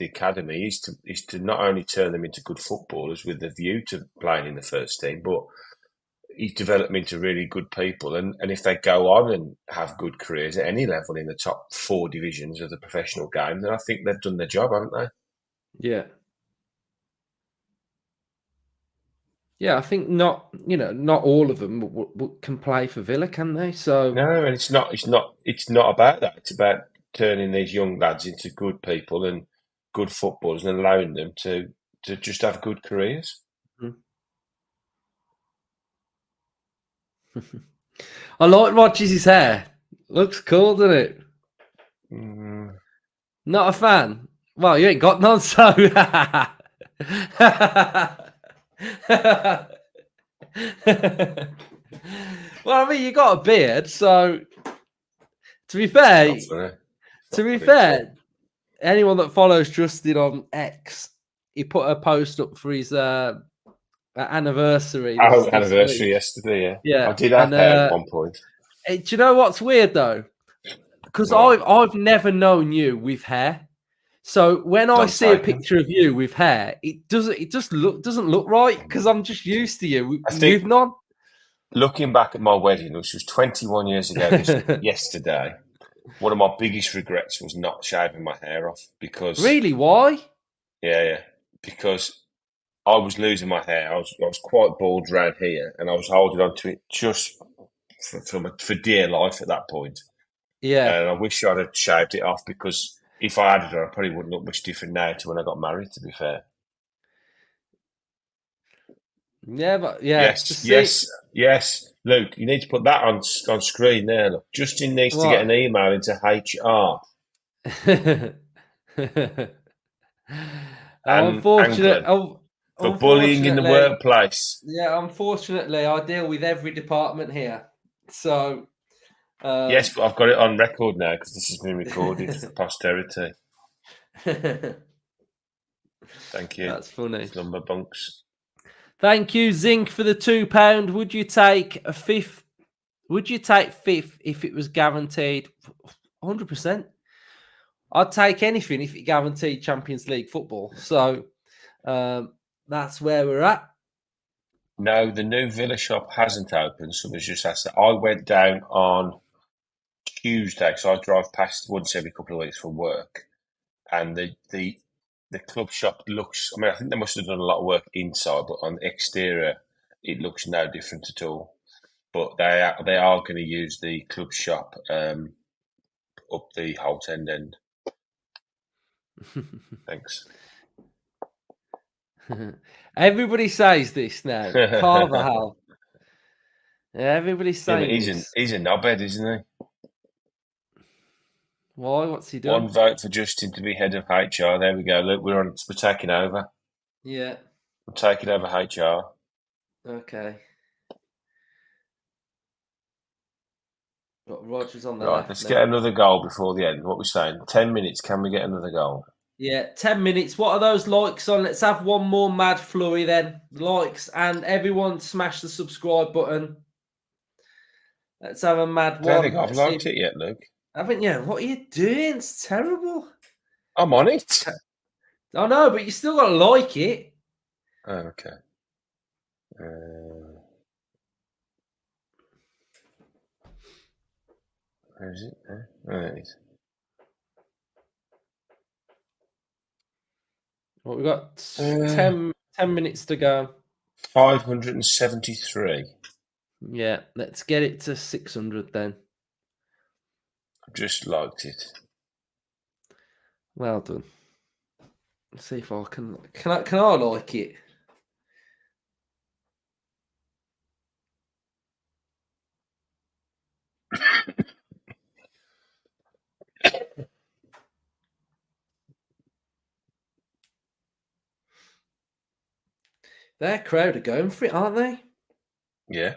academy is to not only turn them into good footballers with the view to playing in the first team, but he's developed them into really good people. And if they go on and have good careers at any level in the top 4 divisions of the professional game, then I think they've done their job, haven't they? Yeah. Yeah, I think not all of them can play for Villa, can they? So No, and it's not about that. It's about turning these young lads into good people and good footballers and allowing them to just have good careers. I like Rodgers' hair. Looks cool, doesn't it? Not a fan. Well, you ain't got none, so. Well, I mean, you got a beard, so to be fair, anyone that follows Justin on X, he put a post up for his anniversary. This Anniversary week. yesterday, yeah. Yeah, I did have hair at one point. Do you know what's weird though? Because I've never known you with hair. So when I see a picture of you with hair, it doesn't look right because I'm just used to you with none. Looking back at my wedding, which was 21 years ago yesterday, one of my biggest regrets was not shaving my hair off because really, why? Yeah, because I was losing my hair. I was quite bald around here, and I was holding on to it just for dear life at that point. Yeah, and I wish I'd have shaved it off because if I had it, I probably wouldn't look much different now to when I got married. To be fair. Yeah, but yeah. Yes, Luke, you need to put that on screen there. Look, Justin needs to get an email into HR. Unfortunately, for bullying in the workplace. Yeah, unfortunately, I deal with every department here. So yes, but I've got it on record now because this has been recorded for posterity. Thank you. That's funny. Slumber bunks. Thank you, Zinc, for the £2. Would you take a fifth? Would you take fifth if it was guaranteed? 100%. I'd take anything if it guaranteed Champions League football. So that's where we're at. No, the new Villa shop hasn't opened. Someone's just asked that. I went down on Tuesday, so I drive past once every couple of weeks for work. And the club shop looks, I think they must have done a lot of work inside, but on the exterior, it looks no different at all. But they are going to use the club shop up the Holt end. Thanks. Everybody says this now. Carvajal. Everybody's saying this. He's a knobhead, isn't he? Why? What's he done? One vote for Justin to be head of HR. There we go. Look, we're taking over. Yeah. We're taking over HR. Okay. Got Rodgers on the right, left. Let's get another goal before the end. What we're saying? 10 minutes. Can we get another goal? Yeah, 10 minutes. What are those likes on? Let's have one more mad flurry then. Likes, and everyone smash the subscribe button. Let's have a mad one. I don't think I've liked it yet, Luke. Haven't you? What are you doing? It's terrible. I'm on it. I know, but you still got to like it. Oh, okay. Where is it? There it is. Well, we've got 10 minutes to go. 573. Yeah, let's get it to 600 then. I just liked it. Well done. Let's see if I can I like it? Their crowd are going for it, aren't they? Yeah.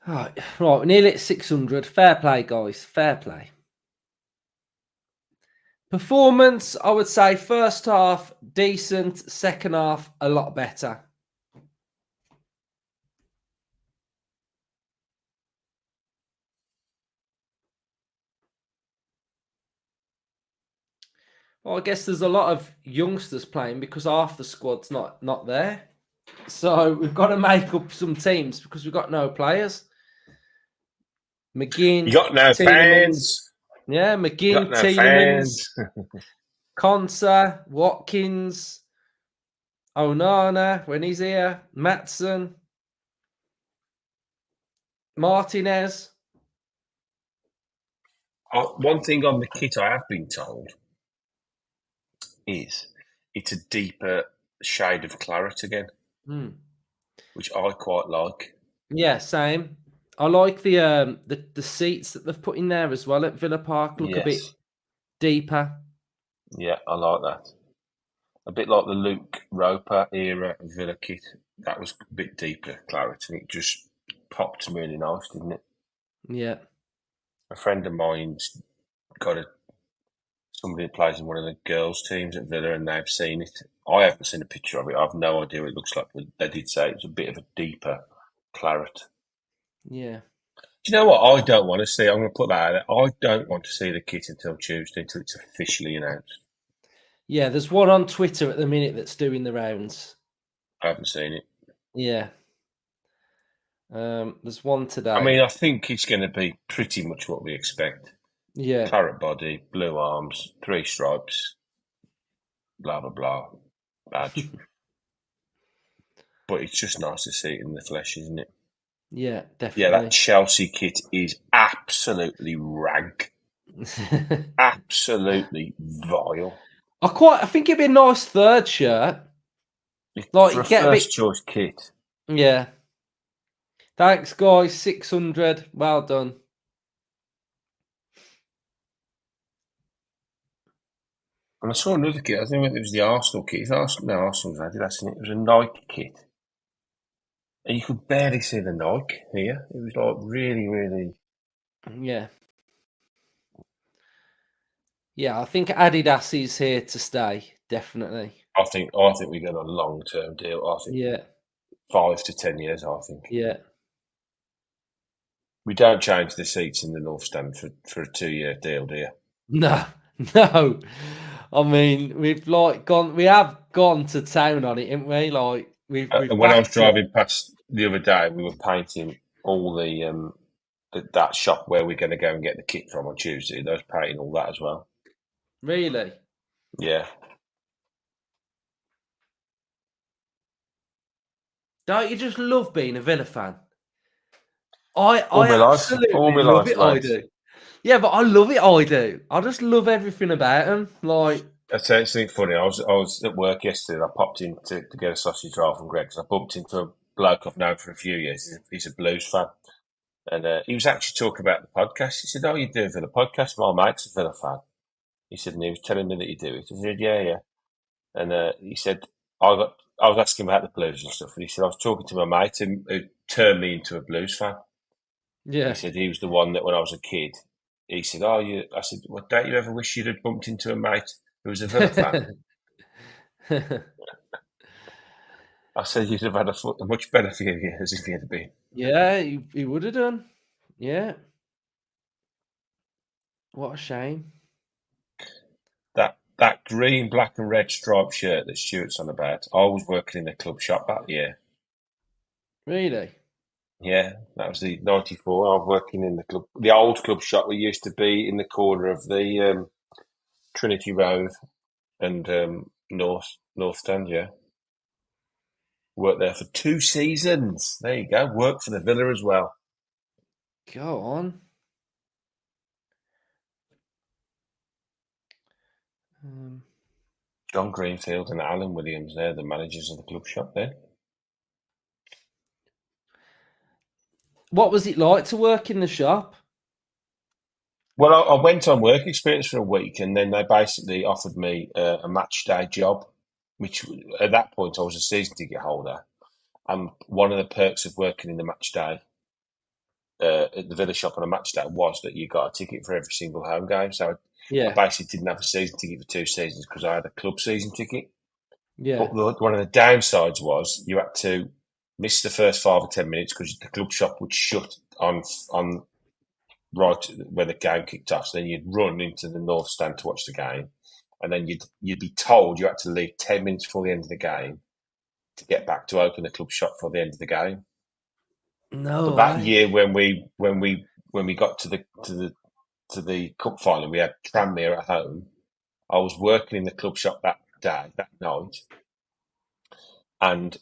Right, we're nearly at 600. Fair play, guys. Fair play. Performance, I would say first half, decent. Second half, a lot better. Well, I guess there's a lot of youngsters playing because half the squad's not there. So we've got to make up some teams because we've got no players. McGinn, You got no Tielemans. fans. Yeah, You McGinn, got no Tielemans, fans. Konsa, Watkins, Onana when he's here, Matson, Martinez. One thing on the kit I have been told is it's a deeper shade of claret again, which I quite like. Yeah, same. I like the seats that they've put in there as well at Villa Park. Look a bit Yes. deeper. Yeah, I like that. A bit like the Luke Roper era of Villa kit. That was a bit deeper claret, and it just popped really nice, didn't it? Yeah. A friend of mine's got somebody that plays in one of the girls' teams at Villa, and they've seen it. I haven't seen a picture of it. I've no idea what it looks like, but they did say it was a bit of a deeper claret. Yeah. Do you know what I don't want to see? I'm going to put that out there. I don't want to see the kit until Tuesday, until it's officially announced. Yeah, there's one on Twitter at the minute that's doing the rounds. I haven't seen it. Yeah. There's one today. I mean, I think it's going to be pretty much what we expect. Yeah. Claret body, blue arms, 3 stripes, blah, blah, blah, badge. But it's just nice to see it in the flesh, isn't it? Yeah, Yeah, definitely. that Chelsea kit is absolutely rank. Absolutely vile. I think it'd be a nice third shirt. Like For a get a first bit. choice kit. Yeah. Thanks, guys. 600. Well done. And I saw another kit. I think it was the Arsenal kit. Arsenal's had it, hasn't it? It was a Nike kit. And you could barely see the Nike here. It was like really, really. Yeah. Yeah, I think Adidas is here to stay. Definitely. I think we get a long term deal. I think Yeah. 5 to 10 years. I think Yeah. we don't change the seats in the North Stand for a 2-year deal, do you? No. No. I mean, we have gone to town on it, haven't we? Like we've And when I was backed it. driving past the other day, we were painting all that shop where we're going to go and get the kit from on Tuesday. They was painting all that as well. Really? Yeah. Don't you just love being a Villa fan? I All my life, absolutely love it. I mate. do. Yeah, but I love it. I do. I just love everything about them. Like, I tell you something funny. I was at work yesterday. I popped in to get a sausage roll from Greg's. I bumped into a bloke I've known for a few years. He's a blues fan, and he was actually talking about the podcast. He said, "Oh, you're doing for the podcast? My mate's a Villa fan." He said, and he was telling me that you do it. I said, "Yeah, yeah." And he said, I was asking about the blues and stuff, and he said I was talking to my mate who turned me into a blues fan. yeah. He said he was the one that when I was a kid, he said, "Oh, you." I said, "Well, don't you ever wish you'd have bumped into a mate who was a Villa fan?" I said you'd have had a much better few years if you had been. Yeah, he would have done. Yeah. What a shame. That green, black, and red striped shirt that Stuart's on about. I was working in the club shop that year. Really? Yeah, that was the '94. I was working in the old club shop. We used to be in the corner of the Trinity Road and North Stand. Yeah, worked there for 2 seasons. There you go. Worked for the Villa as well. Go on. John Greenfield and Alan Williams, they're the managers of the club shop there. What was it like to work in the shop? Well, I went on work experience for a week, and then they basically offered me a match day job, which at that point I was a season ticket holder. And one of the perks of working in the match day at the Villa shop on a match day was that you got a ticket for every single home game. So I Yeah, basically didn't have a season ticket for 2 seasons because I had a club season ticket. yeah, But one of the downsides was you had to miss the first 5 or 10 minutes because the club shop would shut on right where the game kicked off. So then you'd run into the north stand to watch the game, and then you'd be told you had to leave 10 minutes before the end of the game to get back to open the club shop for the end of the game. no But that way. year, when we got to the cup final, we had Tranmere at home. I was working in the club shop that night, and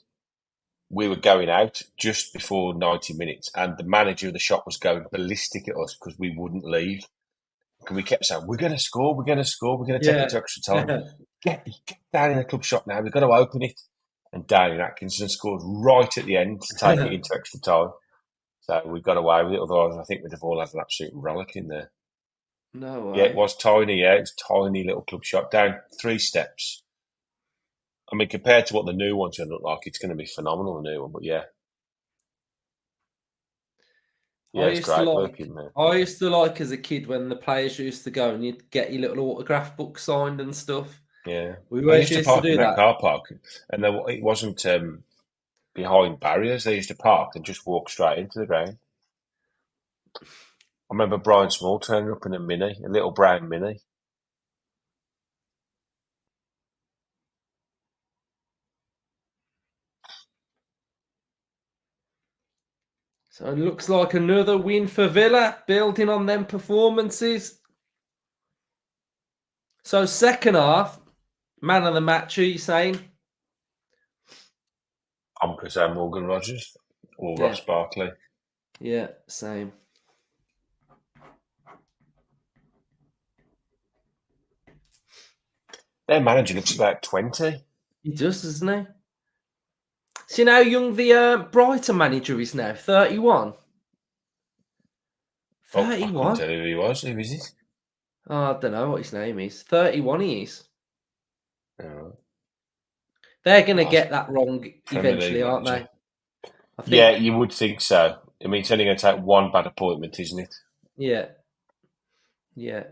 we were going out just before 90 minutes, and the manager of the shop was going ballistic at us because we wouldn't leave. And we kept saying, "We're going to score, we're going to score, we're going to take it Yeah, to extra time. Get down in the club shop now, we've got to open it." And Daniel Atkinson scored right at the end to take it into extra time. So we got away with it. Otherwise, I think we'd have all had an absolute relic in there. no Yeah, it way. was tiny. Yeah, it was a tiny little club shop down 3 steps. I mean, compared to what the new one's going to look like, it's going to be phenomenal, the new one. But yeah, I it's used to great like. working there. I used to like as a kid when the players used to go and you'd get your little autograph book signed and stuff. Yeah, We I always used to used to park in do that that. car park, and it wasn't behind barriers. They used to park and just walk straight into the ground. I remember Brian Small turning up in a Mini, a little brown Mini. So it looks like another win for Villa, building on them performances. So second half, man of the match, are you saying? I'm going to say Morgan Rogers or Yeah, Ross Barkley. yeah, same. Their manager looks about 20. He does, doesn't he? See how young the Brighton manager is now? 31. Oh, I couldn't 31? tell you who he was. Who is it? Oh, I don't know what his name is. 31 he is. Oh, They're going to last get that wrong Premier League eventually, aren't manager. they? I Yeah, think, you would think so. I mean, it's only going to take one bad appointment, isn't it? yeah, yeah.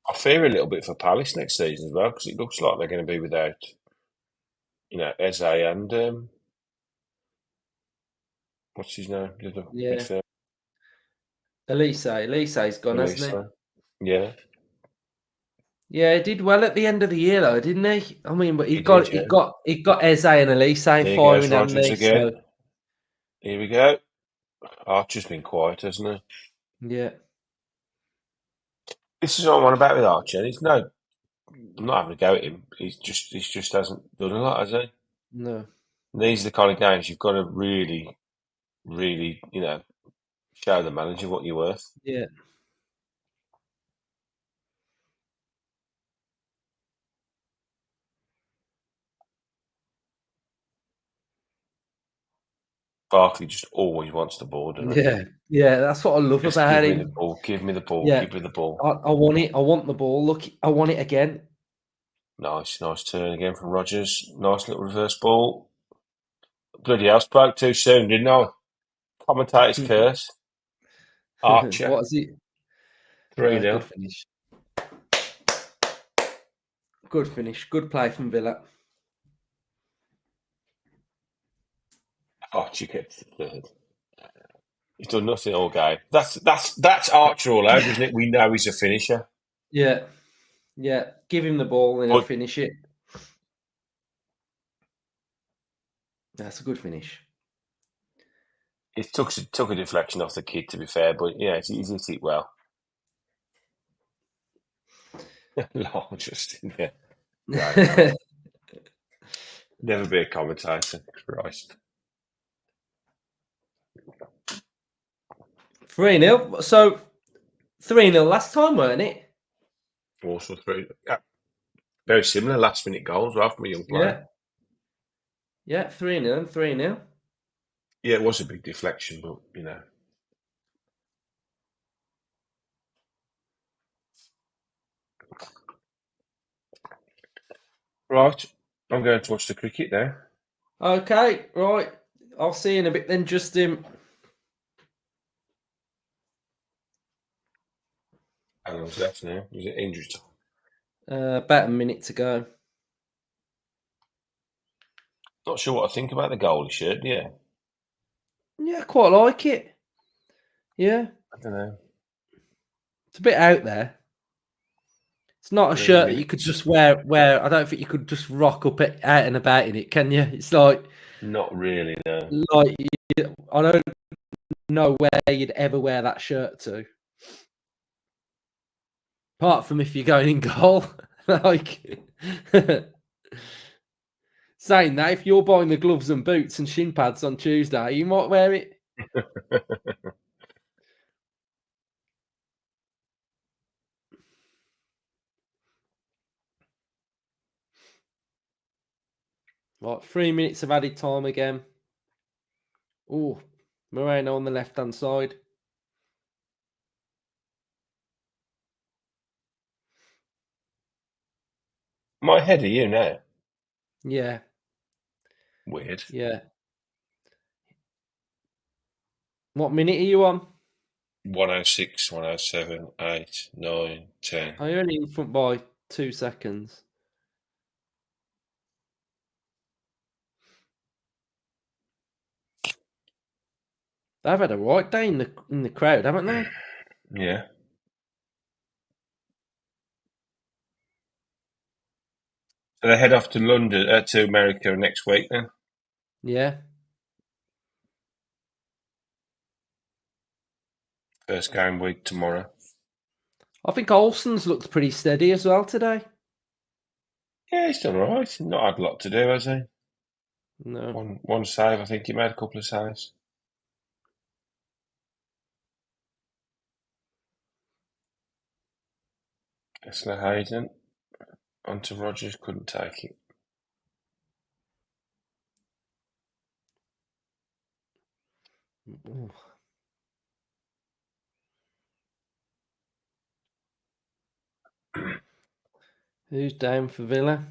I fear a little bit for Palace next season as well because it looks like they're going to be without, Eze and what's his name? The other Yeah. midfield, Elise's gone, hasn't he? Elisa. Yeah, Yeah, he did well at the end of the year, though, didn't he? I mean, but he did. Yeah. he got Eze and Elise There goes firing, haven't Rogers they? again. So Here we go. Archer's been quiet, hasn't he? yeah, This is what I'm on about with Archer. I'm not having a go at him. He just hasn't done a lot, has he? no, And these are the kind of games you've got to really, really, show the manager what you're worth. yeah, Barkley just always wants the ball, doesn't he? yeah, yeah. That's what I love Just about give me the him. ball, give me the ball, Yeah, give me the ball. I want it. I want the ball. Look, I want it again. Nice turn again from Rogers. Nice little reverse ball. Bloody hell, spoke too soon, didn't I? Commentator's curse. Archer, What is it? 3 Good 0. finish. Good finish. Good play from Villa. Archer gets the third. He's done nothing all game. That's Archer all over, isn't it? We know he's a finisher. Yeah, yeah. Give him the ball and he'll But finish it. That's a good finish. it took a deflection off the kid, to be fair. But yeah, he's hit it well. Lord, just yeah. Right, man. Never be a commentator. Christ. 3-0. So 3-0 last time, weren't it? Also 3. Very similar last-minute goals, well, from a young player. Yeah, 3-0 and 3-0. Yeah, it was a big deflection, but, you know. Right, I'm going to watch the cricket now. Okay, right. I'll see you in a bit then, Justin. How long's left now? Is it injury time? About a minute to go. Not sure what I think about the goalie shirt, yeah. Yeah, I quite like it. Yeah, I don't know. it's a bit out there. It's not a 3 shirt that you could minutes. just wear. I don't think you could just rock up it out and about in it, can you? It's like Not really, no. I don't know where you'd ever wear that shirt to. Apart from if you're going in goal. Like saying that, if you're buying the gloves and boots and shin pads on Tuesday, you might wear it. Right, 3 minutes of added time again. Oh, Moreno on the left-hand side. Am I ahead of you now? Yeah, Weird. yeah. What minute are you on? 106, 107, 8, 9, 10. Oh, you're only in front by 2 seconds. They've had a right day in the crowd, haven't they? Yeah. So they head off to London, to America next week then? Yeah. First game week tomorrow. I think Olsen's looked pretty steady as well today. Yeah, he's done all right. Not had a lot to do, has he? No. One save, I think he made a couple of saves. Kessler Hayden. Onto Rogers, couldn't take it. Ooh. Who's down for Villa?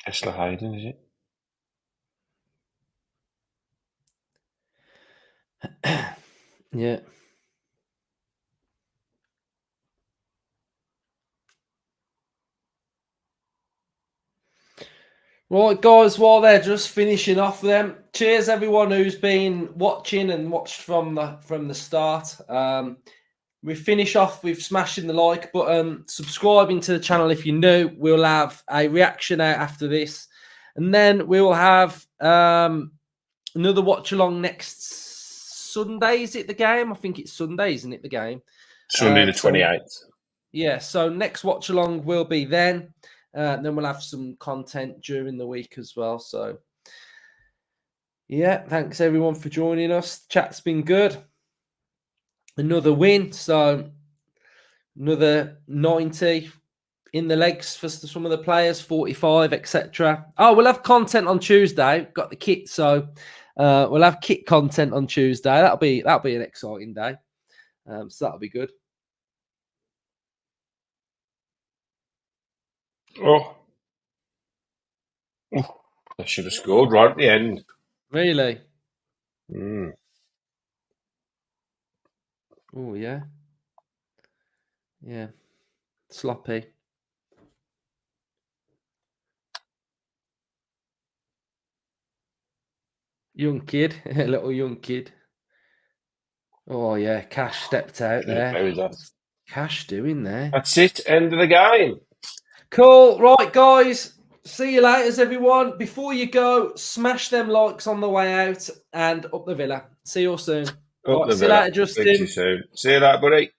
Kessler Hayden, is it? Yeah. Right, guys, while they're just finishing off them, cheers everyone who's been watching and watched from the start. We finish off with smashing the like button, subscribing to the channel if you're new. We'll have a reaction out after this, and then we will have another watch along next Sunday. Is it the game? I think it's Sunday, isn't it? The game. Sunday the 28th. Yeah, so next watch along will be then. Then we'll have some content during the week as well. So, yeah, thanks everyone for joining us. Chat's been good. Another win. So, another 90 in the legs for some of the players, 45, etc. Oh, we'll have content on Tuesday. Got the kit, so we'll have kit content on Tuesday. That'll be an exciting day. So that'll be good. Oh. They should have scored right at the end. Really? Mm. Oh, yeah. Yeah. Sloppy. Young kid. A little young kid. Oh, yeah. Cash stepped out there. What's Cash doing there? That's it. End of the game. Cool. Right, guys. See you later, everyone. Before you go, smash them likes on the way out and up the Villa. See you all soon. Up Right, the see you Villa. later, Justin. Speak to you soon. See you later, buddy.